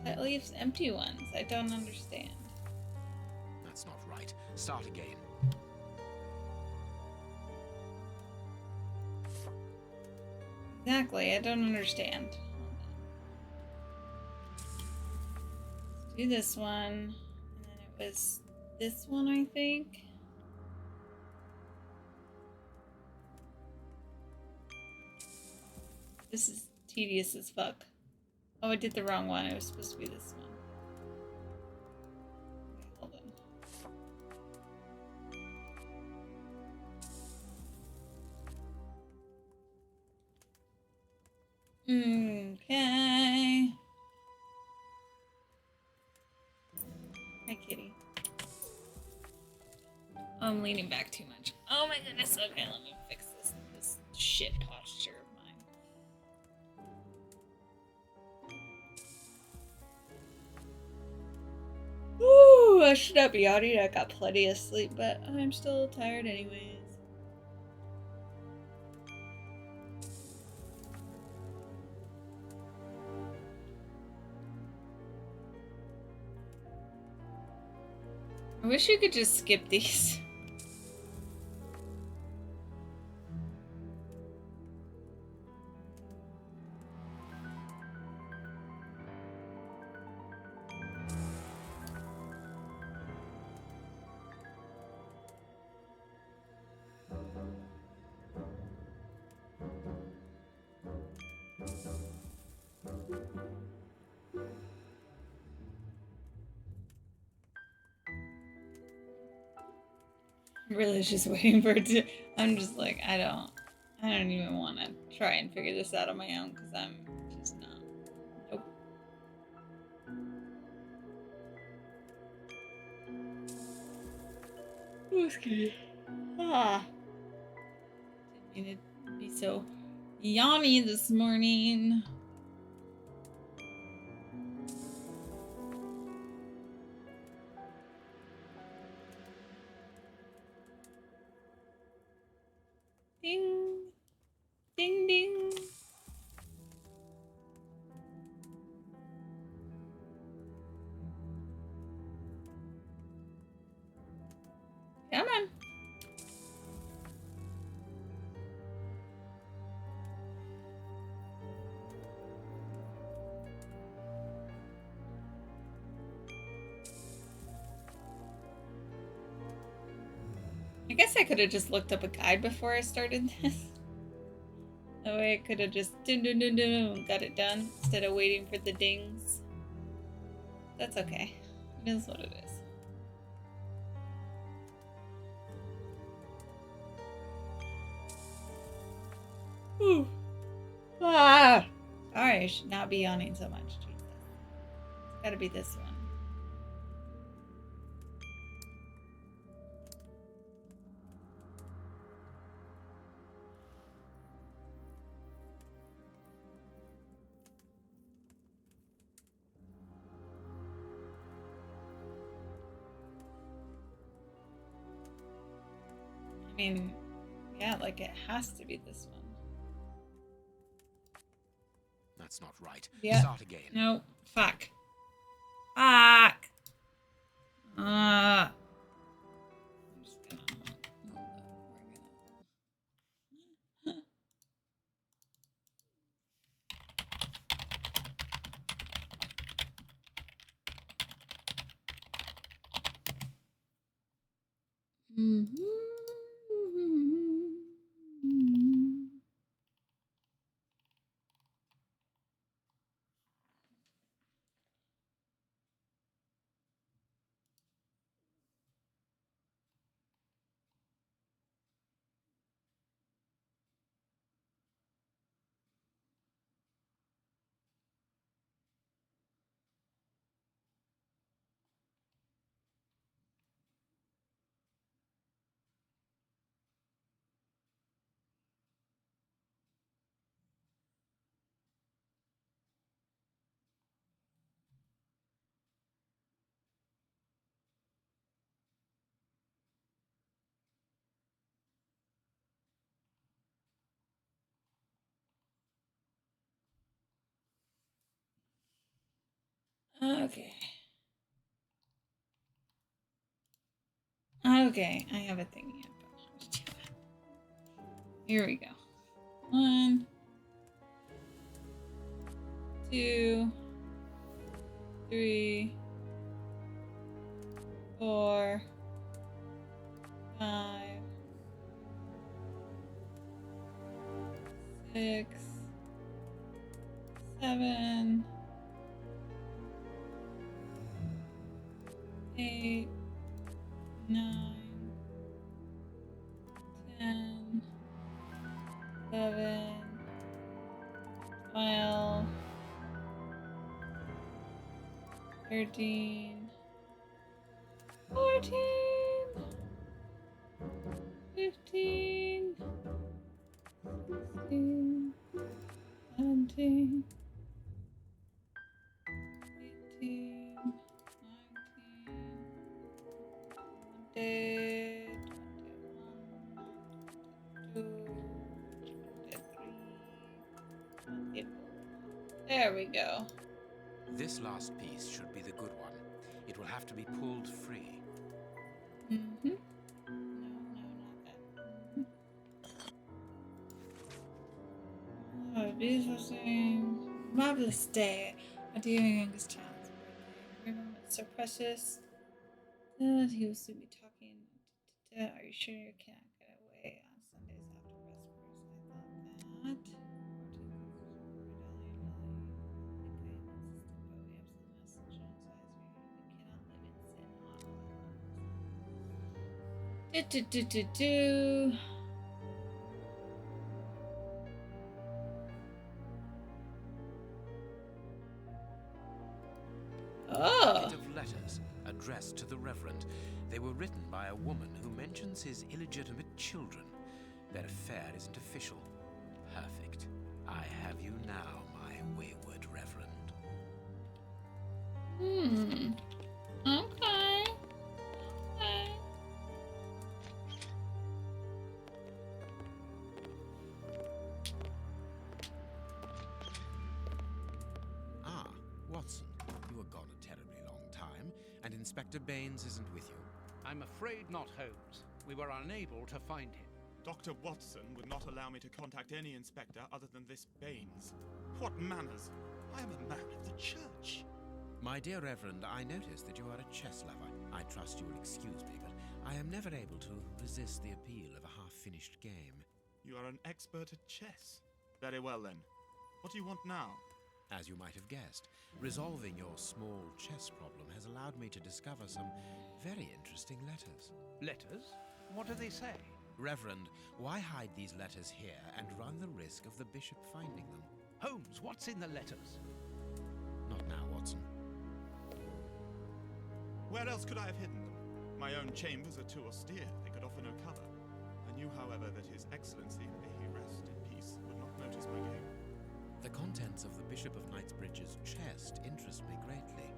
That leaves empty ones. I don't understand. That's not right. Start again. Exactly, I don't understand. Let's do this one. And then it was this one, I think. This is tedious as fuck. Oh, I did the wrong one. It was supposed to be this one. Okay, hold on. Okay. Hi, kitty. Oh, I'm leaning back too much. Oh my goodness. Okay, let me fix this shit posture of mine. Woo! I should not be yawning. I got plenty of sleep, but I'm still tired anyways. I wish you could just skip these. I'm really just waiting for it to... I'm just like, I don't even want to try and figure this out on my own because I'm just not. Nope. Ooh, excuse me. Ah. Didn't mean to be so yawny this morning. Ding. Ding ding. Come on. I guess I could have just looked up a guide before I started this. That way I could have just got it done instead of waiting for the dings. That's okay. It is what it is. Ooh. Ah. Sorry, I should not be yawning so much. Jesus. It's gotta be this one. I mean, yeah, like it has to be this one. That's not right. Yeah. Start again. No. Fuck. Fuck. I'm just gonna hold up. We're gonna. Okay. Okay, I have a thing here. Here we go. 1, 2, 3, 4, 5, 6, 7, 8, 9, 10, 11, 12, 13, 14, 15, 16, 17, 18, 19, 20, 21, 22, 23, 24. There we go. This last piece should be the good one. It will have to be pulled free. Mm-hmm. No, not that. Oh, beautiful thing. Marvelous day. My dear youngest child's birthday. Every moment so precious. He will soon be talking. Are you sure you can't get away on Sundays after Vespers? I thought that. Do. A Oh. packet of letters addressed to the Reverend. They were written by a woman who mentions his illegitimate children. Their affair isn't official. Perfect. I have you now, my wayward Reverend. Okay. Ah, Watson, you were gone a terribly long time, and Inspector Baines isn't with you. I'm afraid not, Holmes. We were unable to find him. Dr. Watson would not allow me to contact any inspector other than this Baines. What manners! I am a man of the church. My dear Reverend, I notice that you are a chess lover. I trust you will excuse me, but I am never able to resist the appeal of a half-finished game. You are an expert at chess. Very well then. What do you want now? As you might have guessed, resolving your small chess problem has allowed me to discover some very interesting letters. Letters? What do they say? Reverend, why hide these letters here and run the risk of the bishop finding them? Holmes, what's in the letters? Not now, Watson. Where else could I have hidden them? My own chambers are too austere. They could offer no cover. I knew, however, that His Excellency, may he rest in peace, would not notice my game. The contents of the Bishop of Knightsbridge's chest interest me greatly.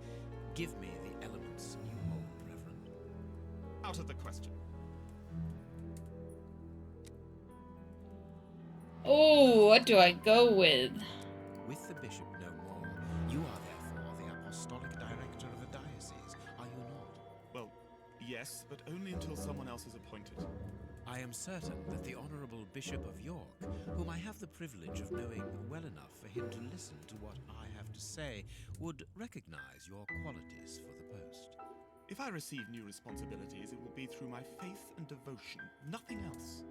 Give me the elements you hold, Reverend. Out of the question. Oh, what do I go with? With the bishop no more, you are therefore the apostolic director of the diocese, are you not? Well, yes, but only until someone else is appointed. I am certain that the Honourable Bishop of York, whom I have the privilege of knowing well enough for him to listen to what I have to say, would recognise your qualities for the post. If I receive new responsibilities, it will be through my faith and devotion, nothing else.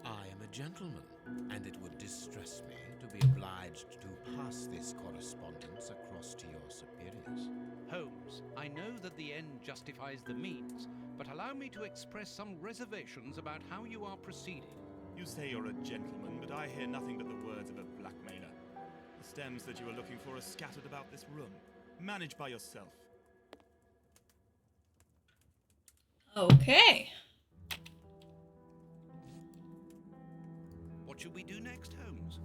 I am a gentleman, and it would distress me to be obliged to pass this correspondence across to your superiors. Holmes, I know that the end justifies the means, but allow me to express some reservations about how you are proceeding. You say you're a gentleman, but I hear nothing but the words of a blackmailer. The stems that you are looking for are scattered about this room. Manage by yourself. Okay. What should we do next, Holmes?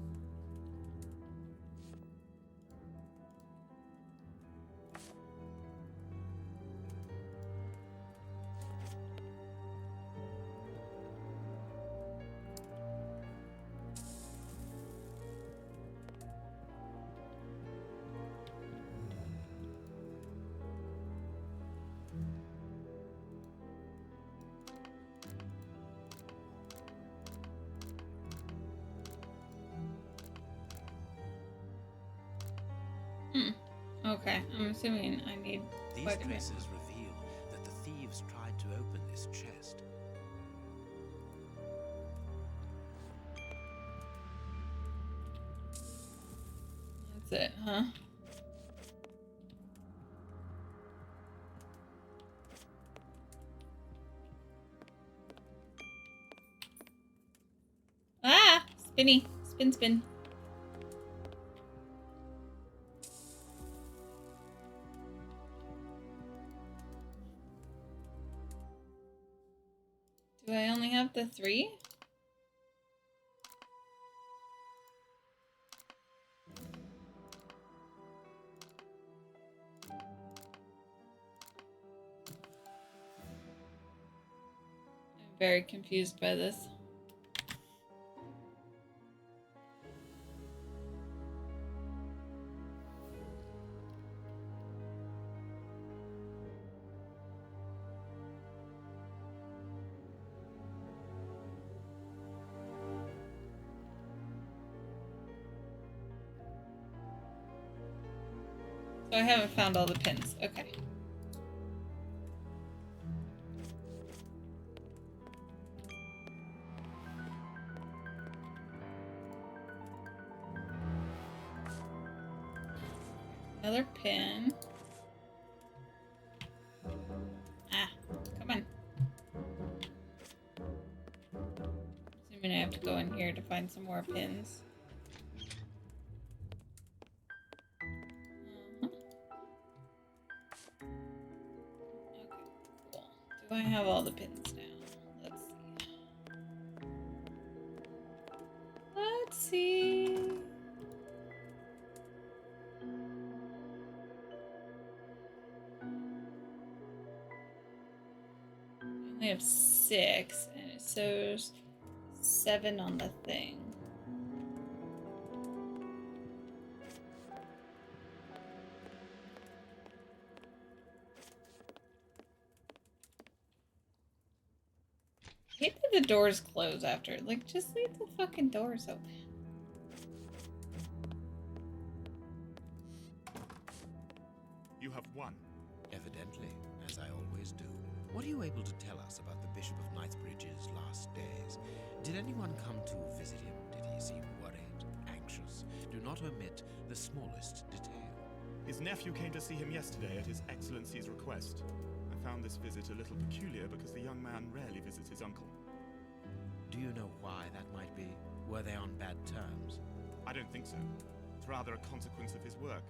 Okay, I'm assuming I need These quite a bit. traces reveal that the thieves tried to open this chest. That's it, huh? Ah! Spinny. Spin, spin. Do I only have the 3? I'm very confused by this. So I haven't found all the pins. Okay. Another pin. Ah, come on. Assuming I have to go in here to find some more pins. Okay, cool. Do I have all the pins now? Let's see. Let's see. I only have 6, and it shows 7 on the thing. I hate that the doors close after. Like, just leave the fucking doors open. You have won. Evidently, as I always do. What are you able to tell us about the Bishop of Knightsbridge's last days? Did anyone come to visit him? Did he seem worried, anxious? Do not omit the smallest detail. His nephew came to see him yesterday at His Excellency's request. I found this visit a little peculiar because the young man rarely visits his uncle. Do you know why that might be? Were they on bad terms? I don't think so. It's rather a consequence of his work.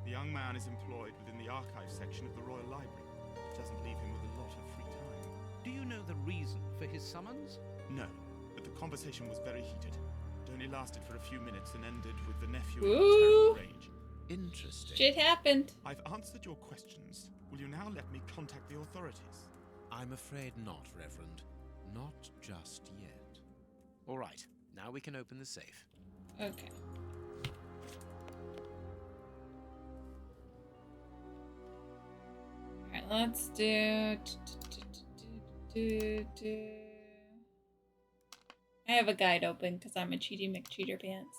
The young man is employed within the archive section of the Royal Library. It doesn't leave him with a lot of free time. Do you know the reason for his summons? No, but the conversation was very heated. It only lasted for a few minutes and ended with the nephew in a Ooh. terrible rage. Interesting. Shit happened. I've answered your questions. Will you now let me contact the authorities? I'm afraid not, Reverend. Not just yet. All right, now we can open the safe. Okay. Alright, let's do... I have a guide open because I'm a cheaty McCheater pants.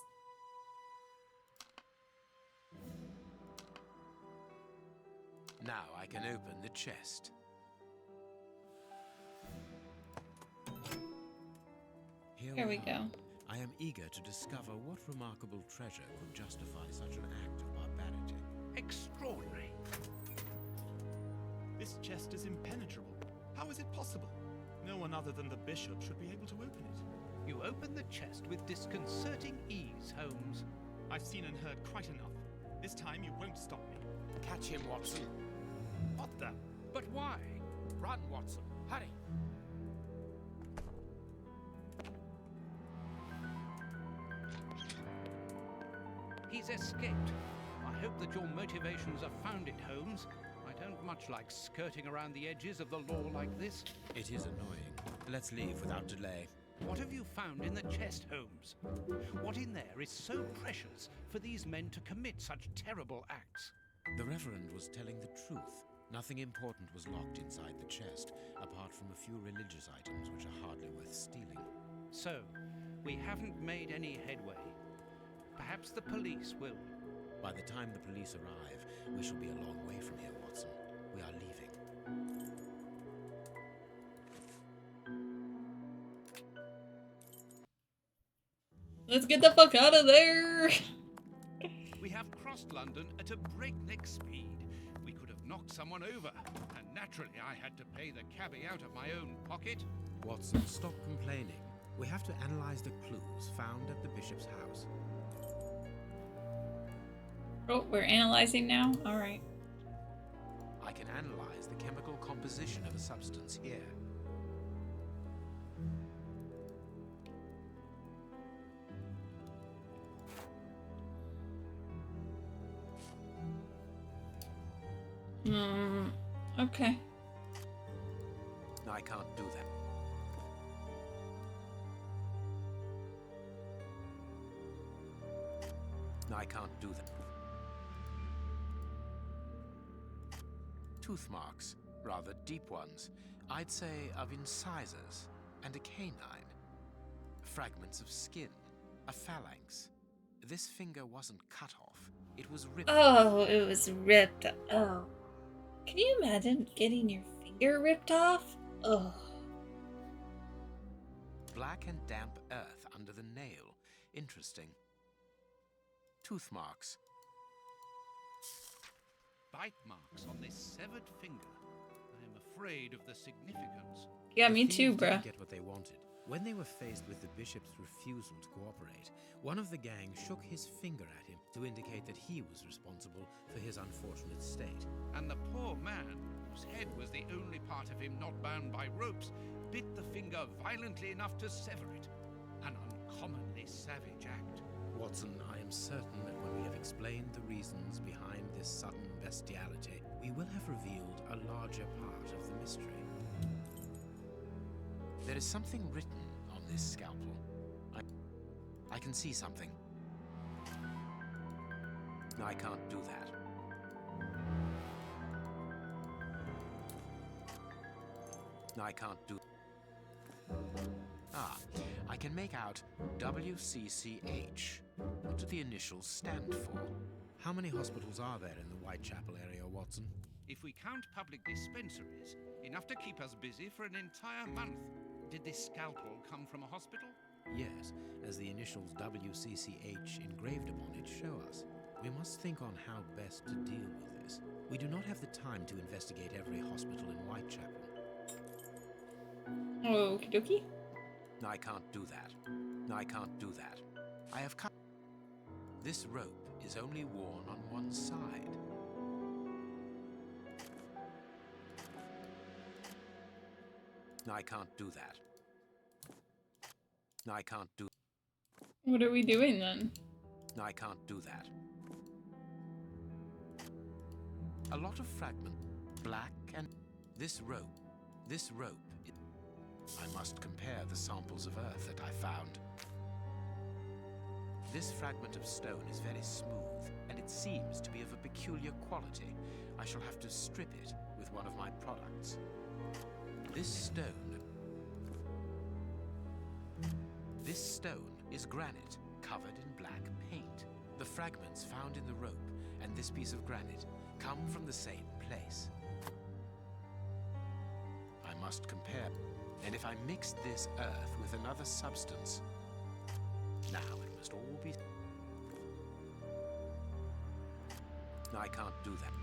Now I can open the chest. Here we are. go. I am eager to discover what remarkable treasure could justify such an act of barbarity. Extraordinary. This chest is impenetrable. How is it possible? No one other than the bishop should be able to open it. You open the chest with disconcerting ease, Holmes. I've seen and heard quite enough. This time you won't stop me. Catch him, Watson. What the? But why? Run, Watson. Hurry. He's escaped. I hope that your motivations are founded, Holmes. I don't much like skirting around the edges of the law like this. It is annoying. Let's leave without delay. What have you found in the chest, Holmes? What in there is so precious for these men to commit such terrible acts? The Reverend was telling the truth. Nothing important was locked inside the chest, apart from a few religious items which are hardly worth stealing. So, we haven't made any headway. Perhaps the police will. By the time the police arrive, we shall be a long way from here, Watson. We are leaving. Let's get the fuck out of there! We have crossed London at a breakneck speed. We could have knocked someone over, and naturally I had to pay the cabbie out of my own pocket. Watson, stop complaining. We have to analyze the clues found at the bishop's house. Oh, we're analyzing now? Alright. I can analyze the chemical composition of a substance here. Okay. I can't do that. I can't do that. Tooth marks, rather deep ones. I'd say of incisors and a canine. Fragments of skin, a phalanx. This finger wasn't cut off. It was ripped. Oh, it was ripped. Oh. Can you imagine getting your finger ripped off? Oh. Black and damp earth under the nail. Interesting. Tooth marks. Bite marks on this severed finger. I am afraid of the significance. Yeah, The me too, thieves didn't bruh. get what they wanted. When they were faced with the bishop's refusal to cooperate, one of the gang shook his finger at him to indicate that he was responsible for his unfortunate state. And the poor man, whose head was the only part of him not bound by ropes, bit the finger violently enough to sever it. An uncommonly savage act. Watson, I am certain that when we have explained the reasons behind this sudden bestiality, we will have revealed a larger part of the mystery. There is something written on this scalpel. I can see something. No, I can't do that. No, I can't do... Ah, I can make out WCCH. What do the initials stand for? How many hospitals are there in the Whitechapel area, Watson? If we count public dispensaries, enough to keep us busy for an entire month. Did this scalpel come from a hospital? Yes, as the initials WCCH engraved upon it show us. We must think on how best to deal with this. We do not have the time to investigate every hospital in Whitechapel. Okie dokie. No, I can't do that. No, I can't do that. I have cut... This rope is only worn on one side. No, I can't do that. No, I can't do... What are we doing then? No, I can't do that. A lot of fragment, black and... This rope. I must compare the samples of earth that I found. This fragment of stone is very smooth, and it seems to be of a peculiar quality. I shall have to strip it with one of my products. This stone is granite, covered in black paint. The fragments found in the rope and this piece of granite come from the same place. I must compare, and if I mix this earth with another substance, now it must all be... No, I can't do that.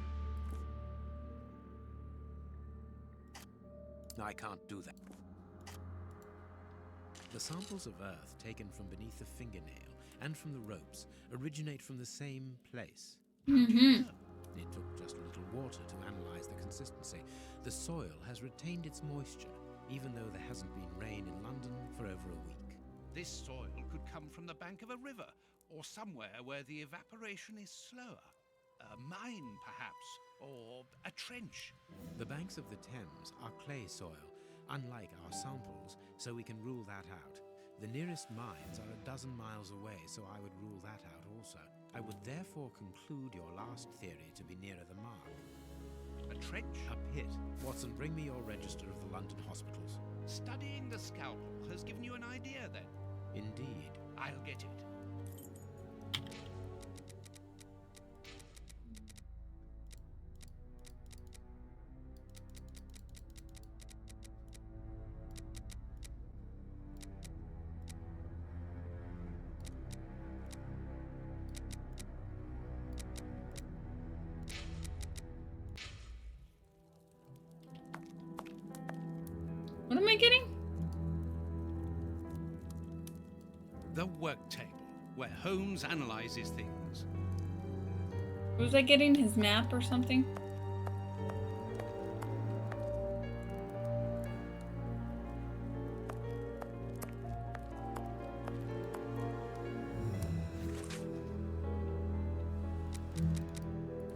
No, I can't do that. The samples of earth taken from beneath the fingernail and from the ropes originate from the same place. Mm-hmm. It took just a little water to analyze the consistency. The soil has retained its moisture, even though there hasn't been rain in London for over a week. This soil could come from the bank of a river, or somewhere where the evaporation is slower. A mine, perhaps, or a trench. The banks of the Thames are clay soil, unlike our samples, so we can rule that out. The nearest mines are 12 miles away, so I would rule that out also. I would therefore conclude your last theory to be nearer the mark. A trench? A pit. Watson, bring me your register of the London hospitals. Studying the scalpel has given you an idea, then? Indeed. I'll get it. work table, where Holmes analyzes things. Was I getting his map or something?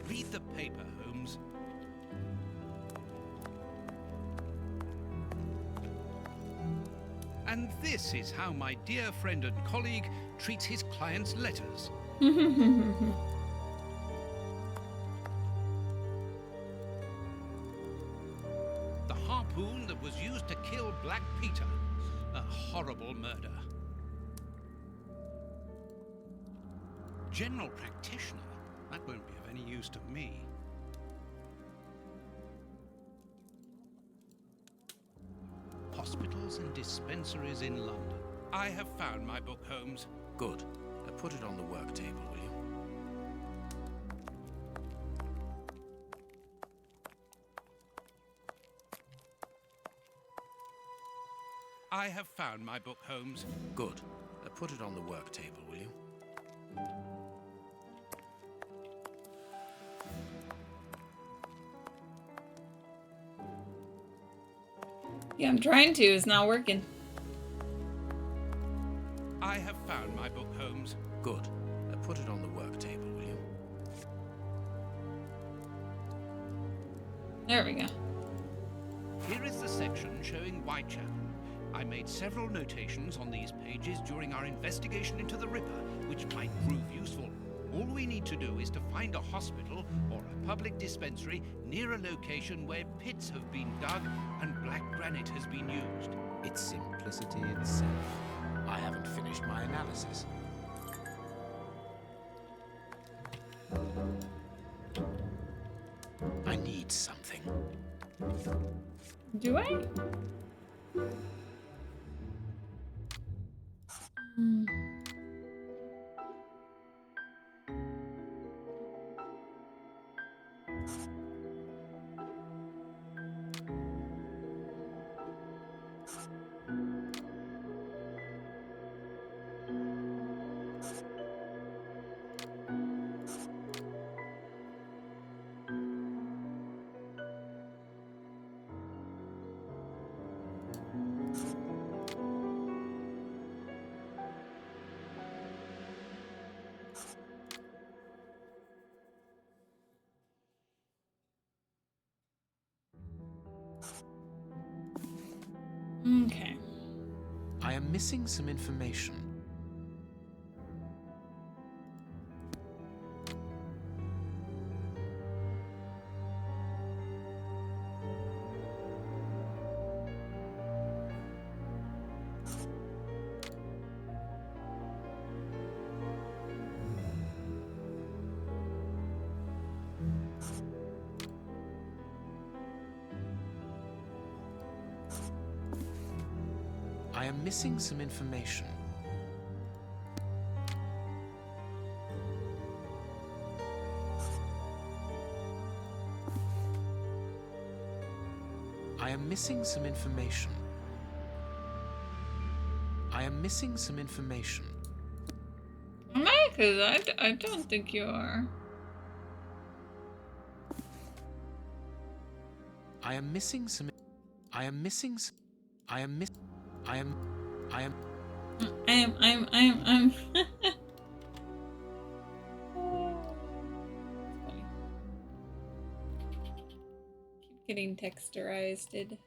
Read the paper, Holmes. And this is how my dear friend and colleague treats his clients' letters. The harpoon that was used to kill Black Peter. A horrible murder. General practitioner? That won't be of any use to me. Hospitals and dispensaries in London. I have found my book, Holmes. Good. Put it on the work table, will you? I have found my book, Holmes. Good. Put it on the work table, will you? Yeah, I'm trying to. It's not working. I have found my book, Holmes. Good. Put it on the work table, will you? There we go. Here is the section showing Whitechapel. I made several notations on these pages during our investigation into the Ripper, which might prove useful. All we need to do is to find a hospital or a public dispensary near a location where pits have been dug and black granite has been used. It's simplicity itself. I haven't finished my analysis. I need something. Do I? Okay. I am missing some information. I am missing some information. I am missing some information. I am missing some information. Am I? Because I don't think you are. I am missing some. I am missing. I am miss. I am. I am. I'm. Funny. Keep getting texturized. Okay.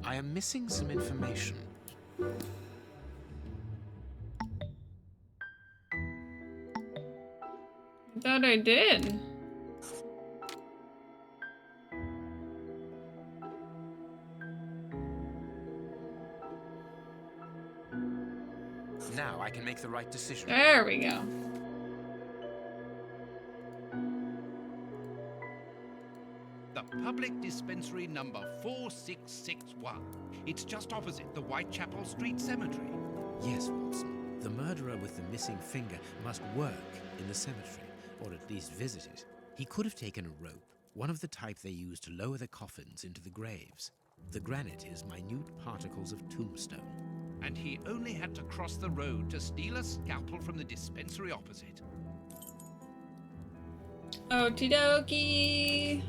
I am missing some information. I thought I did. Now I can make the right decision. There we go. The public dispensary number 4661. It's just opposite the Whitechapel Street Cemetery. Yes, Watson. The murderer with the missing finger must work in the cemetery, or at least visit it. He could have taken a rope, one of the type they use to lower the coffins into the graves. The granite is minute particles of tombstone. And he only had to cross the road to steal a scalpel from the dispensary opposite. Okie dokie.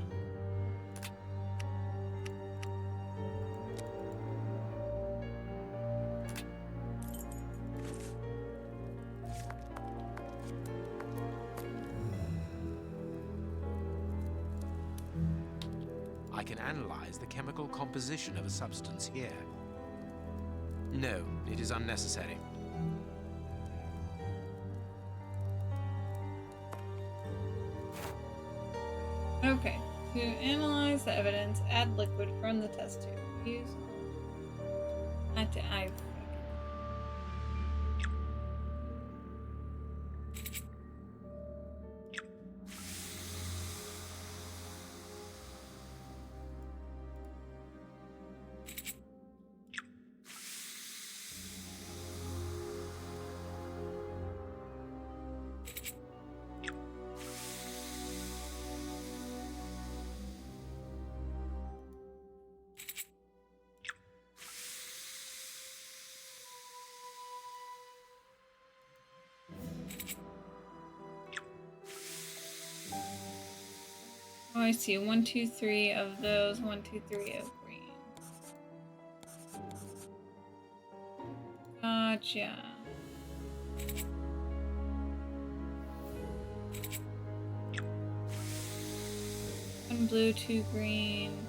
I can analyze the chemical composition of a substance here. No, it is unnecessary. Okay. To analyze the evidence, add liquid from the test tube. Use. I. Oh, I see. 1, 2, 3 of those. 1, 2, 3 of green. Gotcha. One blue, 2 green.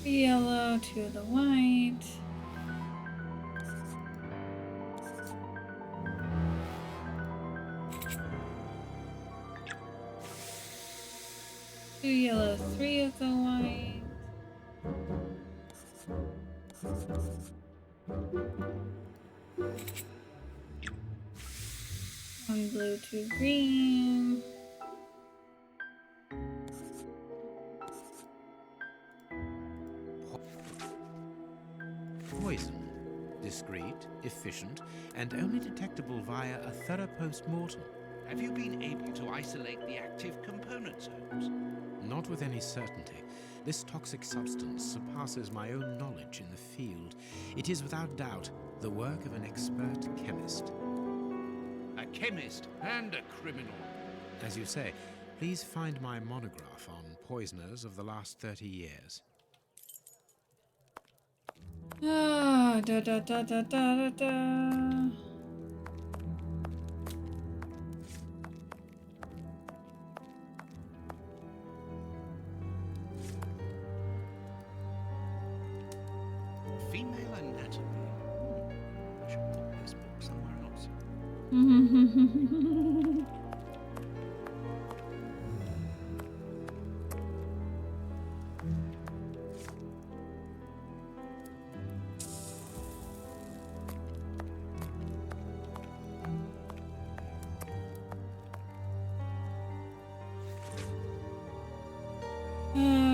Yellow, 2 of the white. Two yellow, 3 of the white. One blue, 2 green. Poison. Discreet, efficient, and only detectable via a thorough post-mortem. Have you been able to isolate the active components, Holmes? Not with any certainty. This toxic substance surpasses my own knowledge in the field. It is without doubt the work of an expert chemist. A chemist and a criminal. As you say, please find my monograph on poisoners of the last 30 years. Ah, da da da da da da da. Female anatomy. I should put this book somewhere else.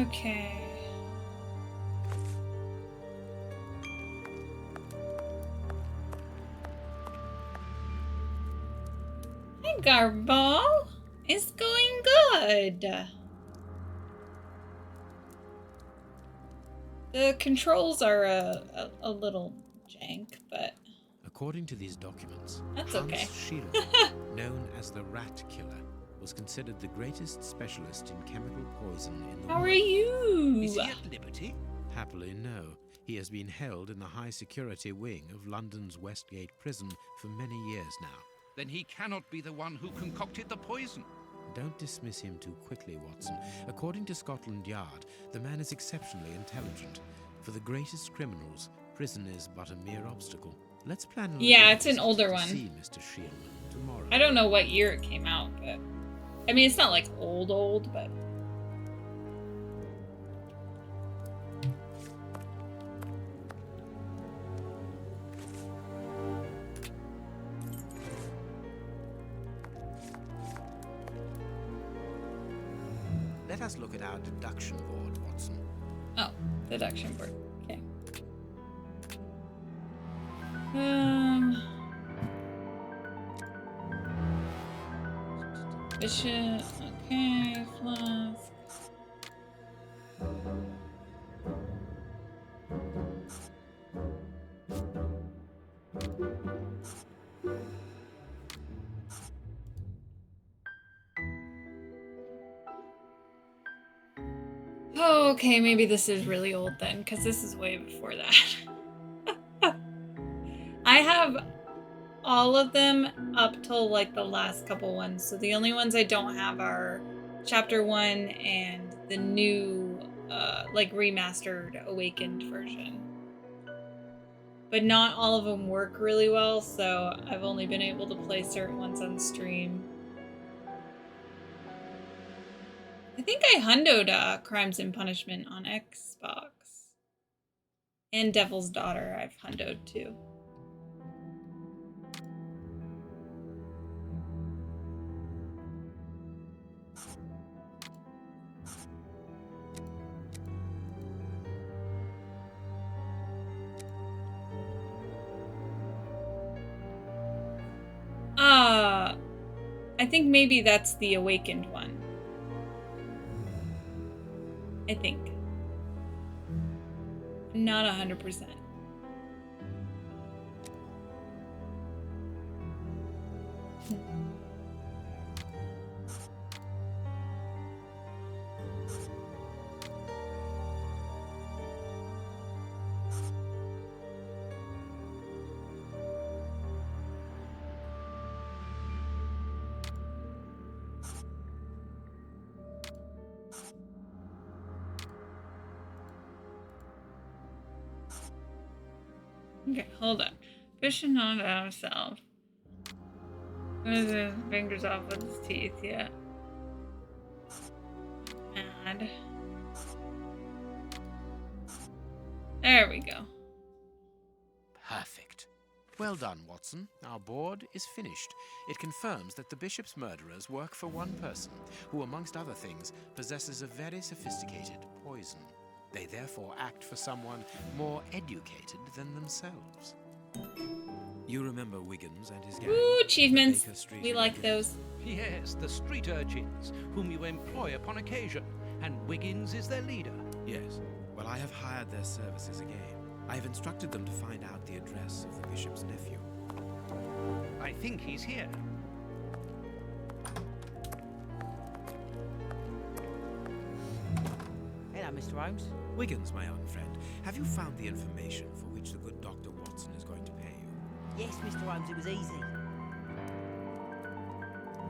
Okay. Hi, Garbo. It's going good. The controls are a little jank, but According to these documents, That's Hans okay. Sherlock, known as the Rat Killer, was considered the greatest specialist in chemical poison in the How world. are you? Is he at liberty? Happily, no. He has been held in the high-security wing of London's Westgate prison for many years now. Then he cannot be the one who concocted the poison. Don't dismiss him too quickly, Watson. According to Scotland Yard, the man is exceptionally intelligent. For the greatest criminals, prison is but a mere obstacle. Let's plan a Yeah, little it's an visit older to one. see Mr. Shielman tomorrow. I don't know what year it came out, but I mean, it's not like old, but Let us look at our deduction board, Watson. oh, deduction board. Okay. Bishop. Okay, flask. Oh, okay, maybe this is really old then, because this is way before that. I have all of them up till like the last couple ones, so the only ones I don't have are Chapter 1 and the new, like remastered Awakened version. But not all of them work really well, so I've only been able to play certain ones on stream. I think I hundoed Crimes and Punishment on Xbox. And Devil's Daughter I've hundoed too. I think maybe that's the Awakened one. I think. Not 100%. Okay, hold on. Fishing on out himself. With his fingers off with his teeth, yeah. Mad. There we go. Perfect. Well done, Watson. Our board is finished. It confirms that the bishop's murderers work for one person, who, amongst other things, possesses a very sophisticated poison. They therefore act for someone more educated than themselves. You remember Wiggins and his gang? Ooh, achievements. The Baker Street We like irregulars? those. Yes, the street urchins, whom you employ upon occasion, and Wiggins is their leader. Yes. Well, I have hired their services again. I have instructed them to find out the address of the bishop's nephew. I think he's here. Hello, Mr. Holmes. Wiggins, my own friend, have you found the information for which the good Dr. Watson is going to pay you? Yes, Mr. Holmes, it was easy.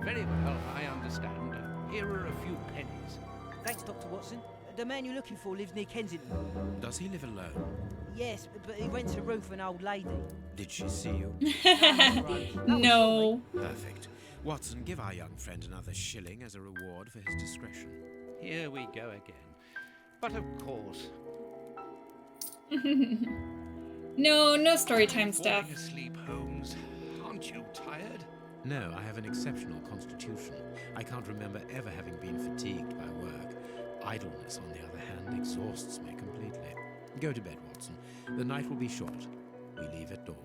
Very well, I understand. Here are a few pennies. Thanks, Dr. Watson. The man you're looking for lives near Kensington. Does he live alone? Yes, but he rents a room for an old lady. Did she see you? No. Perfect. Watson, give our young friend another shilling as a reward for his discretion. Here we go again. But of course. No story time stuff. Falling asleep, Holmes. Aren't you tired? No, I have an exceptional constitution. I can't remember ever having been fatigued by work. Idleness, on the other hand, exhausts me completely. Go to bed, Watson. The night will be short. We leave at dawn.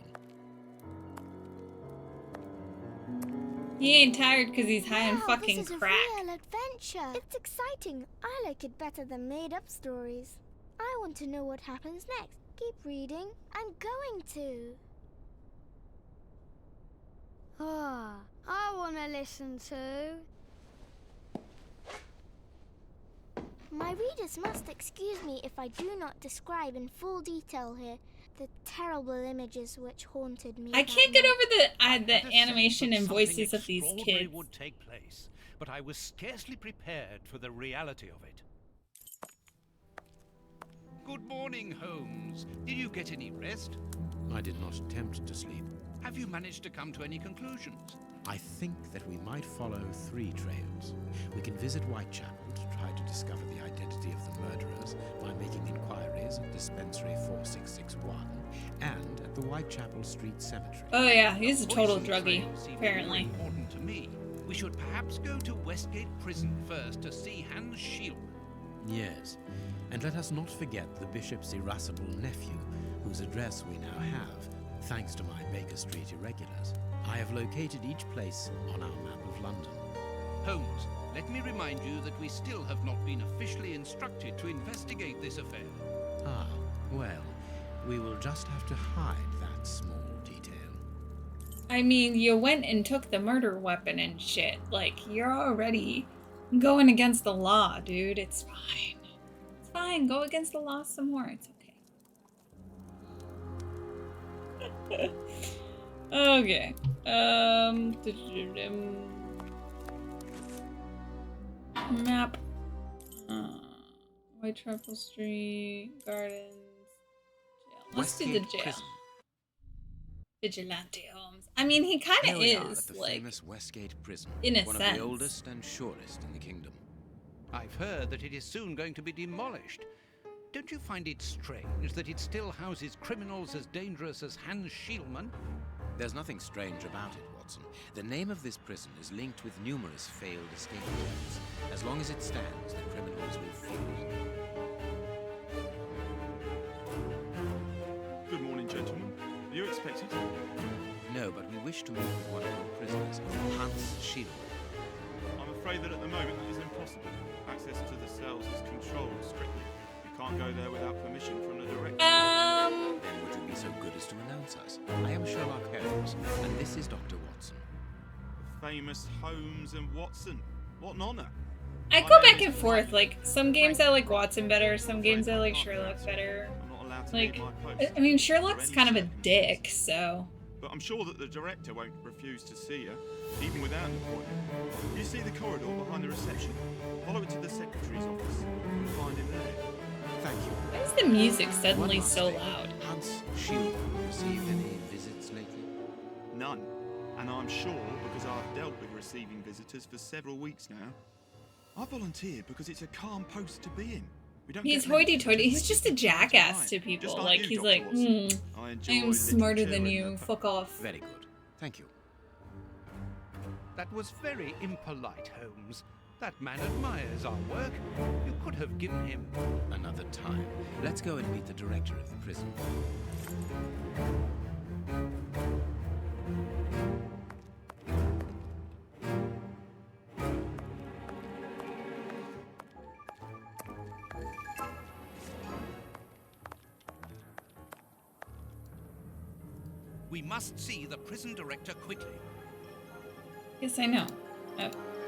He ain't tired because he's high on Wow, fucking this is crack. a real adventure. It's exciting. I like it better than made-up stories. I want to know what happens next. Keep reading. I'm going to. Ah, I want to listen to. My readers must excuse me if I do not describe in full detail here the terrible images which haunted me. I can't get over the Had a animation sense and that voices something of these extraordinary kids. would take place, but I was scarcely prepared for the reality of it. Good morning, Holmes. Did you get any rest? I did not attempt to sleep. Have you managed to come to any conclusions? I think that we might follow 3 trails. We can visit Whitechapel to try to discover the identity of the murderers by making inquiries at Dispensary 4661 and at the Whitechapel Street Cemetery. Oh yeah, he's a total Poison druggie, trails seem apparently. more important to me. We should perhaps go to Westgate Prison first to see Hans Schielmann. Yes, and let us not forget the bishop's irascible nephew, whose address we now have, thanks to my Baker Street irregulars. I have located each place on our map of London. Holmes, let me remind you that we still have not been officially instructed to investigate this affair. Ah, well, we will just have to hide that small detail. I mean, you went and took the murder weapon and shit. Like, you're already going against the law, dude. It's fine. It's fine. Go against the law some more. It's okay. Okay. Map. Whitechapel Street, Gardens, jail. Let's do the Westgate jail. Prison. Vigilante Holmes. I mean, he kind Here of we are at is, the like, famous Westgate Prison, in a one sense. of the oldest and surest in the kingdom. I've heard that it is soon going to be demolished. Don't you find it strange that it still houses criminals as dangerous as Hans Schielmann? There's nothing strange about it, Watson. The name of this prison is linked with numerous failed escape attempts. As long as it stands, the criminals will flee. Good morning, gentlemen. Are you expected? No, but we wish to meet with one of your prisoners, Hans Schielmann. I'm afraid that at the moment that is impossible. Access to the cells is controlled strictly. You can't go there without permission from the director. Then would you be so good as to announce us? I am Sherlock Holmes, and this is Dr. Watson. The famous Holmes and Watson. What an honor. I go back and forth. Like, some games I like Watson better, some games I like Sherlock better. I'm not allowed to Like, leave my post. I mean, Sherlock's for kind of any a sentence. dick, so. But I'm sure that the director won't refuse to see you, even without an appointment. You see the corridor behind the reception? Follow it to the secretary's office. You'll find him there. Thank you. Why is the music suddenly One last so thing. loud? Hans Schielmann received any visits lately? None. And I'm sure because I've dealt with receiving visitors for several weeks now. I volunteered because it's a calm post to be in. We don't He's get many hoity-toity. visitors He's just a from time to jackass time. to people. Just Like, you, he's Dr. like, Watson. I enjoy I'm smarter literature than and you. Fuck off. Very good. Thank you. That was very impolite, Holmes. That man admires our work. You could have given him... Another time. Let's go and meet the director of the prison. We must see the prison director quickly. Yes, I know.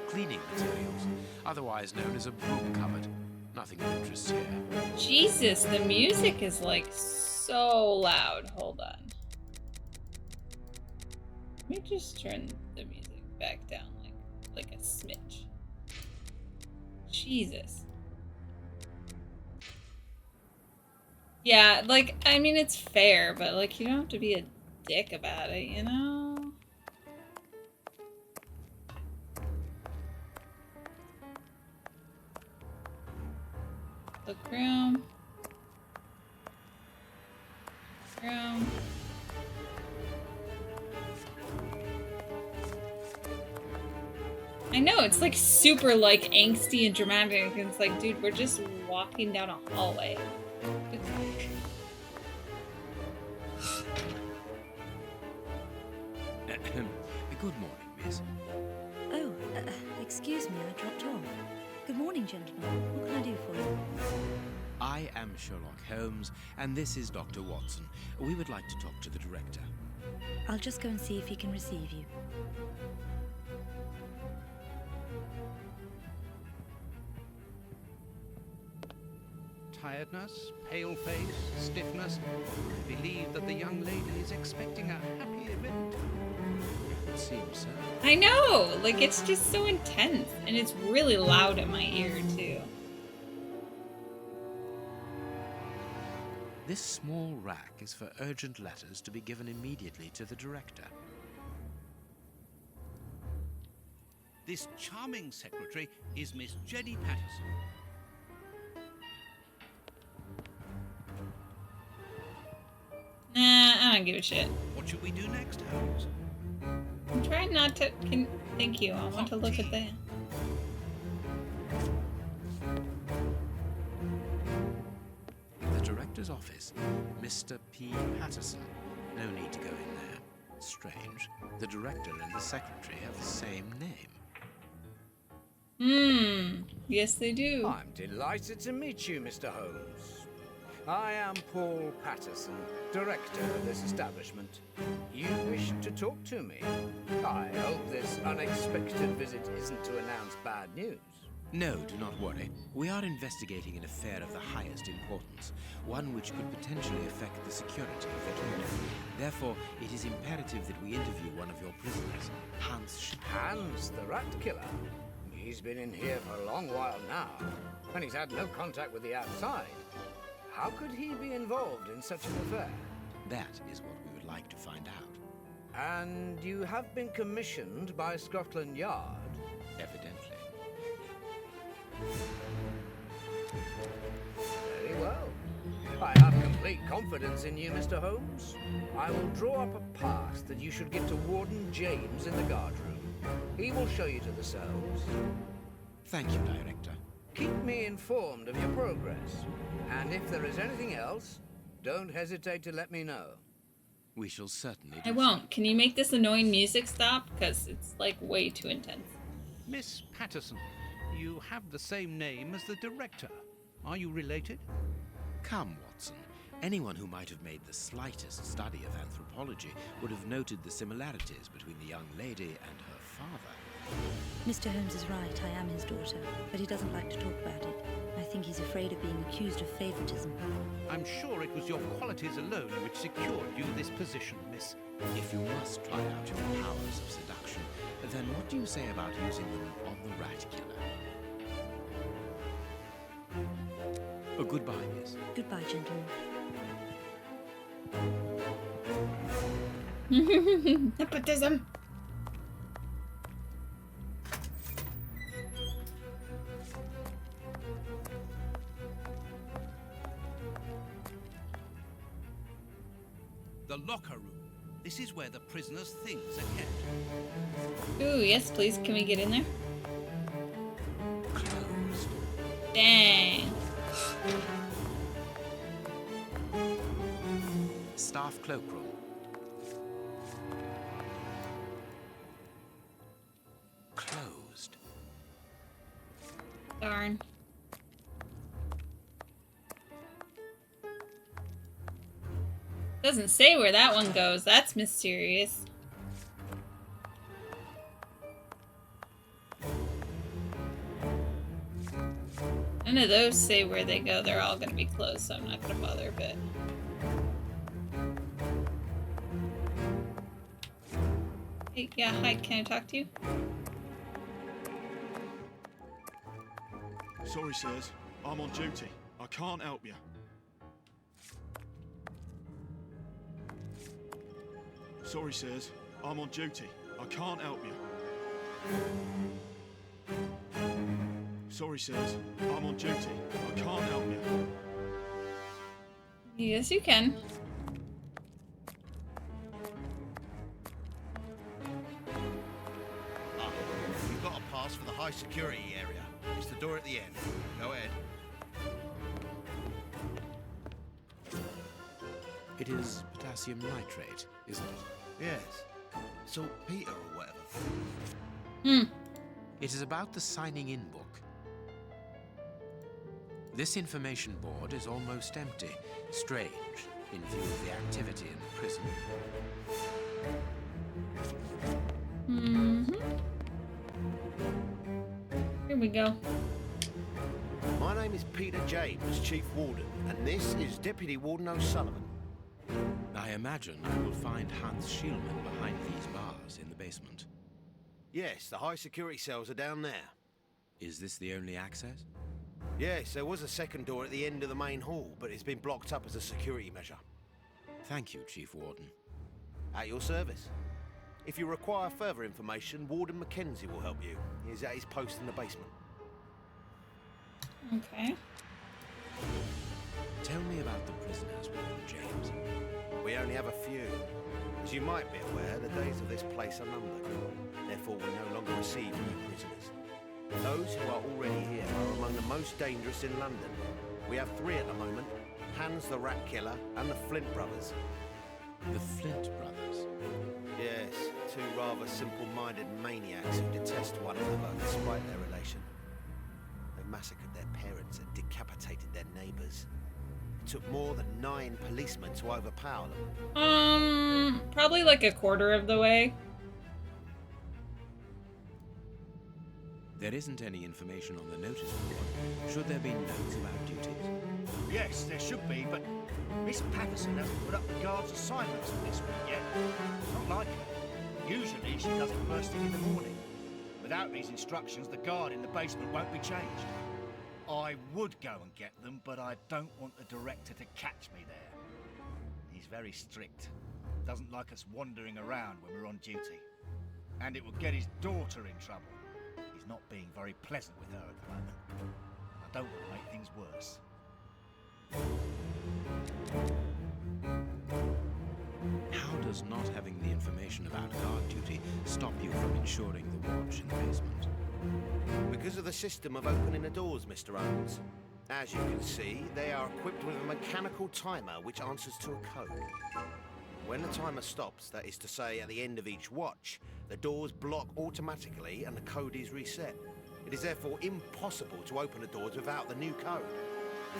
Cleaning materials, otherwise known as a broom cupboard. Nothing of interest here. Jesus, the music is like so loud. Hold on. Let me just turn the music back down like a smidge. Jesus. Yeah, like, I mean, it's fair, but like, you don't have to be a dick about it, you know? Look room. Room. I know, it's like super like angsty and dramatic. And it's like, dude, we're just walking down a hallway. Good morning, miss. Oh, excuse me, I dropped off. Good morning, gentlemen. What can I do for you? I am Sherlock Holmes, and this is Dr. Watson. We would like to talk to the director. I'll just go and see if he can receive you. tiredness, pale face, stiffness. I believe that the young lady is expecting a happy event. It seems so. I know! Like, it's just so intense, and it's really loud in my ear, too. This small rack is for urgent letters to be given immediately to the director. This charming secretary is Miss Jenny Patterson. Nah, I don't give a shit. What should we do next, Holmes? I'm trying not to... Thank you. I want to look at that. The director's office, Mr. P. Patterson. No need to go in there. Strange. The director and the secretary have the same name. Yes, they do. I'm delighted to meet you, Mr. Holmes. I am Paul Patterson, director of this establishment. You wish to talk to me. I hope this unexpected visit isn't to announce bad news. No, do not worry. We are investigating an affair of the highest importance, one which could potentially affect the security of the kingdom. Therefore, it is imperative that we interview one of your prisoners, Hans. Hans, the rat killer? He's been in here for a long while now, and he's had no contact with the outside. How could he be involved in such an affair? That is what we would like to find out. And you have been commissioned by Scotland Yard? Evidently. Very well. I have complete confidence in you, Mr. Holmes. I will draw up a pass that you should give to Warden James in the guard room. He will show you to the cells. Thank you, Director. Keep me informed of your progress. And if there is anything else, don't hesitate to let me know. We shall certainly do I won't. Can you make this annoying music stop? Because it's, like, way too intense. Miss Patterson, you have the same name as the director. Are you related? Come, Watson. Anyone who might have made the slightest study of anthropology would have noted the similarities between the young lady and her father. Mr. Holmes is right, I am his daughter, but he doesn't like to talk about it. I think he's afraid of being accused of favoritism. I'm sure it was your qualities alone which secured you this position, miss. If you must try out your powers of seduction, then what do you say about using them on the rat killer? Goodbye, miss. Goodbye, gentlemen. Nepotism. The locker room. This is where the prisoners' things are kept. Ooh, yes, please. Can we get in there? Closed. Dang. Staff cloakroom. Closed. Darn. Doesn't say where that one goes. That's mysterious. None of those say where they go. They're all going to be closed, so I'm not going to bother, but... Hey, yeah, hi, can I talk to you? Sorry, sirs. I'm on duty. I can't help you. Sorry, sirs. I'm on duty. I can't help you. Sorry, sirs. I'm on duty. I can't help you. Yes, you can. You've got a pass for the high security area. It's the door at the end. Go ahead. It is potassium nitrate, isn't it? Yes. Saltpeter or whatever. It is about the signing in book. This information board is almost empty. Strange, in view of the activity in the prison. Here we go. My name is Peter James, Chief Warden, and this is Deputy Warden O'Sullivan. I imagine I will find Hans Schielman behind these bars in the basement. Yes, the high security cells are down there. Is this the only access? Yes, there was a second door at the end of the main hall, but it's been blocked up as a security measure. Thank you, Chief Warden. At your service. If you require further information, Warden Mackenzie will help you. He's at his post in the basement. Okay. Tell me about the prisoners, Warden James. We only have a few. As you might be aware, the days of this place are numbered. Therefore, we no longer receive new prisoners. Those who are already here are among the most dangerous in London. We have 3 at the moment. Hans the Rat Killer and the Flint Brothers. The Flint Brothers? Yes, 2 rather simple-minded maniacs who detest one another despite their relation. They massacred their parents and decapitated their neighbours. It took more than 9 policemen to overpower them. Probably like a quarter of the way. There isn't any information on the notice board. Should there be notes about duties? Yes, there should be, but Miss Patterson hasn't put up the guard's assignments for this week yet. Not like her. Usually she does it first thing in the morning. Without these instructions, the guard in the basement won't be changed. I would go and get them, but I don't want the director to catch me there. He's very strict. Doesn't like us wandering around when we're on duty. And it would get his daughter in trouble. He's not being very pleasant with her at the moment. I don't want to make things worse. How does not having the information about guard duty stop you from ensuring the watch in the basement? Because of the system of opening the doors, Mr. Holmes. As you can see, they are equipped with a mechanical timer which answers to a code. When the timer stops, that is to say at the end of each watch, the doors block automatically and the code is reset. It is therefore impossible to open the doors without the new code.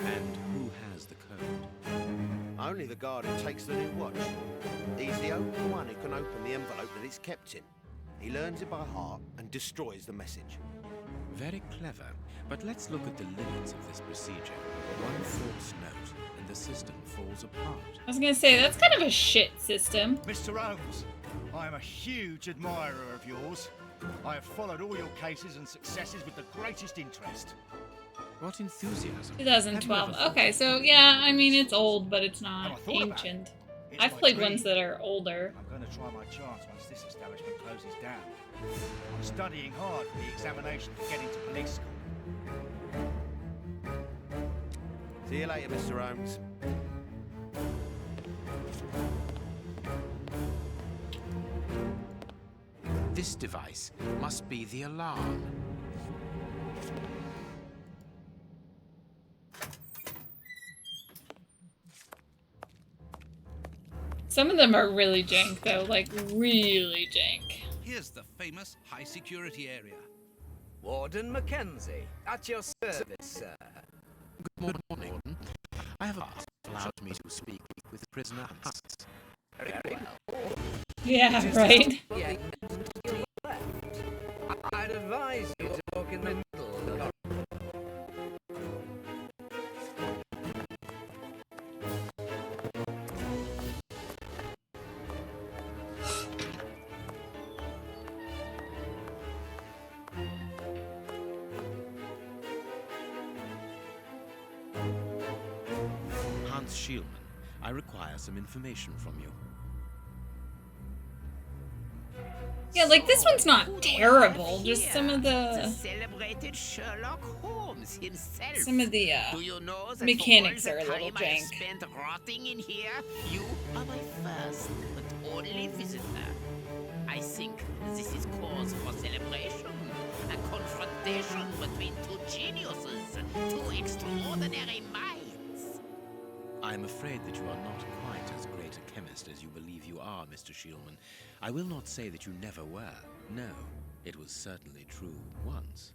And who has the code? Only the guard who takes the new watch. He's the only one who can open the envelope that it's kept in. He learns it by heart and destroys the message. Very clever, but let's look at the limits of this procedure. One false note and the system falls apart. I was gonna say, that's kind of a shit system. Mr. Holmes, I am a huge admirer of yours. I have followed all your cases and successes with the greatest interest. What enthusiasm. 2012. Okay, so yeah, I mean, it's old, but it's not ancient. I've played ones that are older. I'm going to try my chance once this establishment closes down. I'm studying hard for the examination to get into police school. See you later, Mr. Holmes. This device must be the alarm. Some of them are really jank, though, like really jank. Here's the famous high security area. Warden Mackenzie, at your service, sir. Good morning, Warden. I have allowed me to speak with prisoner Hans. Very well. Yeah, right. Yeah. I'd advise you to walk in the middle. Hans Schielman, I require some information from you. Yeah, like this one's not terrible. Just some of the celebrated Sherlock Holmes himself. Some of the Do you know that mechanics for all are a the little time I have jank. spent rotting in here, you are my first but only visitor. I think this is cause for celebration. A confrontation between 2 geniuses, 2 extraordinary minds. I am afraid that you are not quite as great a chemist as you believe you are, Mr. Schielman. I will not say that you never were. No, it was certainly true once.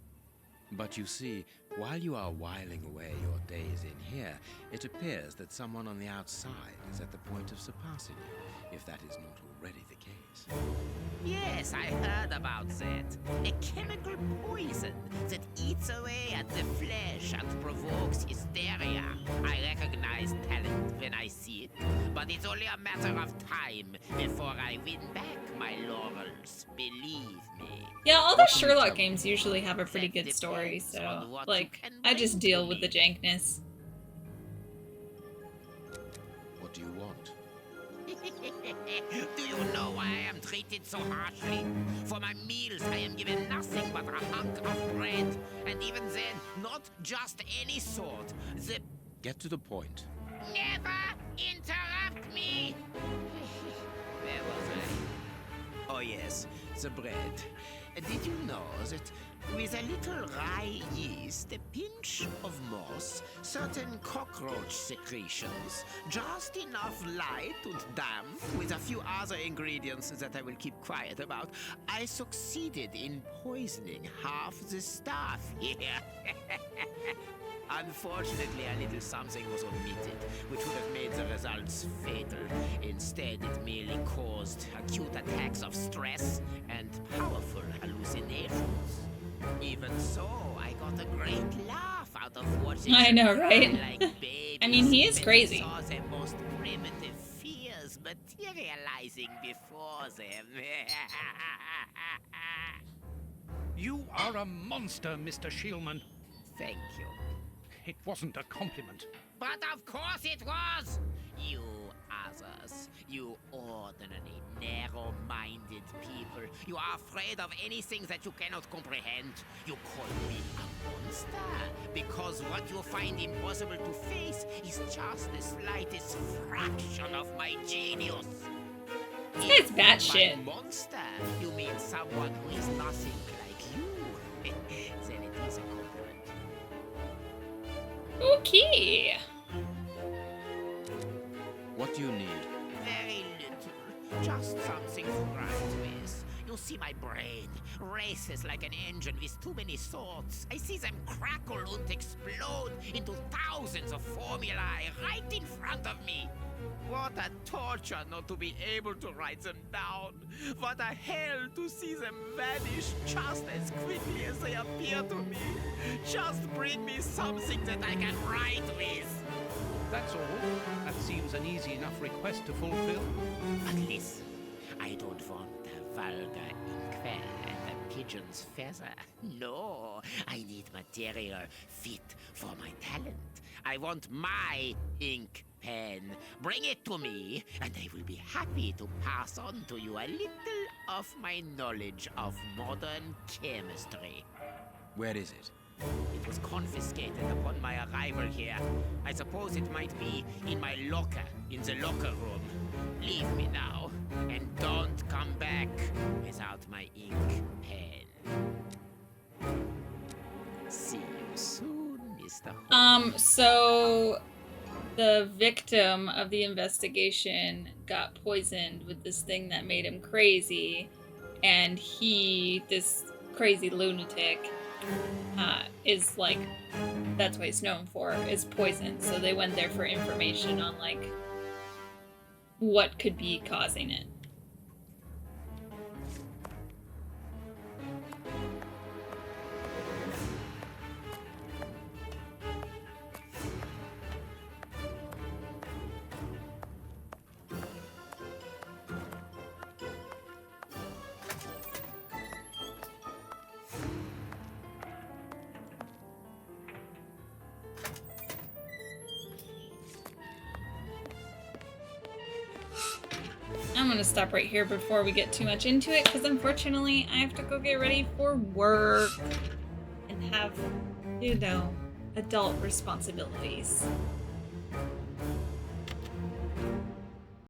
But you see, While you are whiling away your days in here, it appears that someone on the outside is at the point of surpassing you, if that is not already the case. Yes, I heard about that. A chemical poison that eats away at the flesh and provokes hysteria. I recognize talent when I see it, but it's only a matter of time before I win back my laurels. Believe me. Yeah, all the Sherlock games usually have a pretty good story, so, like, I just deal with the jankness. What do you want? Do you know why I am treated so harshly? For my meals, I am given nothing but a hunk of bread. And even then, not just any sort. The... Get to the point. Never interrupt me! Where was I? Oh yes, the bread. Did you know that with a little rye yeast, a pinch of moss, certain cockroach secretions, just enough light and damp, with a few other ingredients that I will keep quiet about, I succeeded in poisoning half the staff here. Unfortunately, a little something was omitted, which would have made the results fatal. Instead, it merely caused acute attacks of stress and powerful hallucinations. Even so, I got a great laugh out of watching I know, right? like babies. I mean, he is crazy. Saw their most primitive fears materializing before them. You are a monster, Mr. Shielman. Thank you. It wasn't a compliment. But of course it was! You others, you ordinary, narrow-minded people, you are afraid of anything that you cannot comprehend. You call me a monster because what you find impossible to face is just the slightest fraction of my genius. It's batshit. By monster, you mean someone who is nothing like you. Then it is a compliment. Okay. What do you need? Very little. Just something to write with. You see, my brain races like an engine with too many thoughts. I see them crackle and explode into thousands of formulae right in front of me. What a torture not to be able to write them down. What a hell to see them vanish just as quickly as they appear to me. Just bring me something that I can write with. That's all. That seems an easy enough request to fulfill. But listen, I don't want a vulgar inkwell and a pigeon's feather. No, I need material fit for my talent. I want my ink pen. Bring it to me, and I will be happy to pass on to you a little of my knowledge of modern chemistry. Where is it? It was confiscated upon my arrival here. I suppose it might be in my locker, in the locker room. Leave me now, and don't come back without my ink pen. See you soon, Mr. Holmes. So the victim of the investigation got poisoned with this thing that made him crazy, and he, this crazy lunatic, is like, that's what he's known for, is poison. So they went there for information on like what could be causing it. I'm gonna stop right here before we get too much into it, because unfortunately I have to go get ready for work and have, you know, adult responsibilities.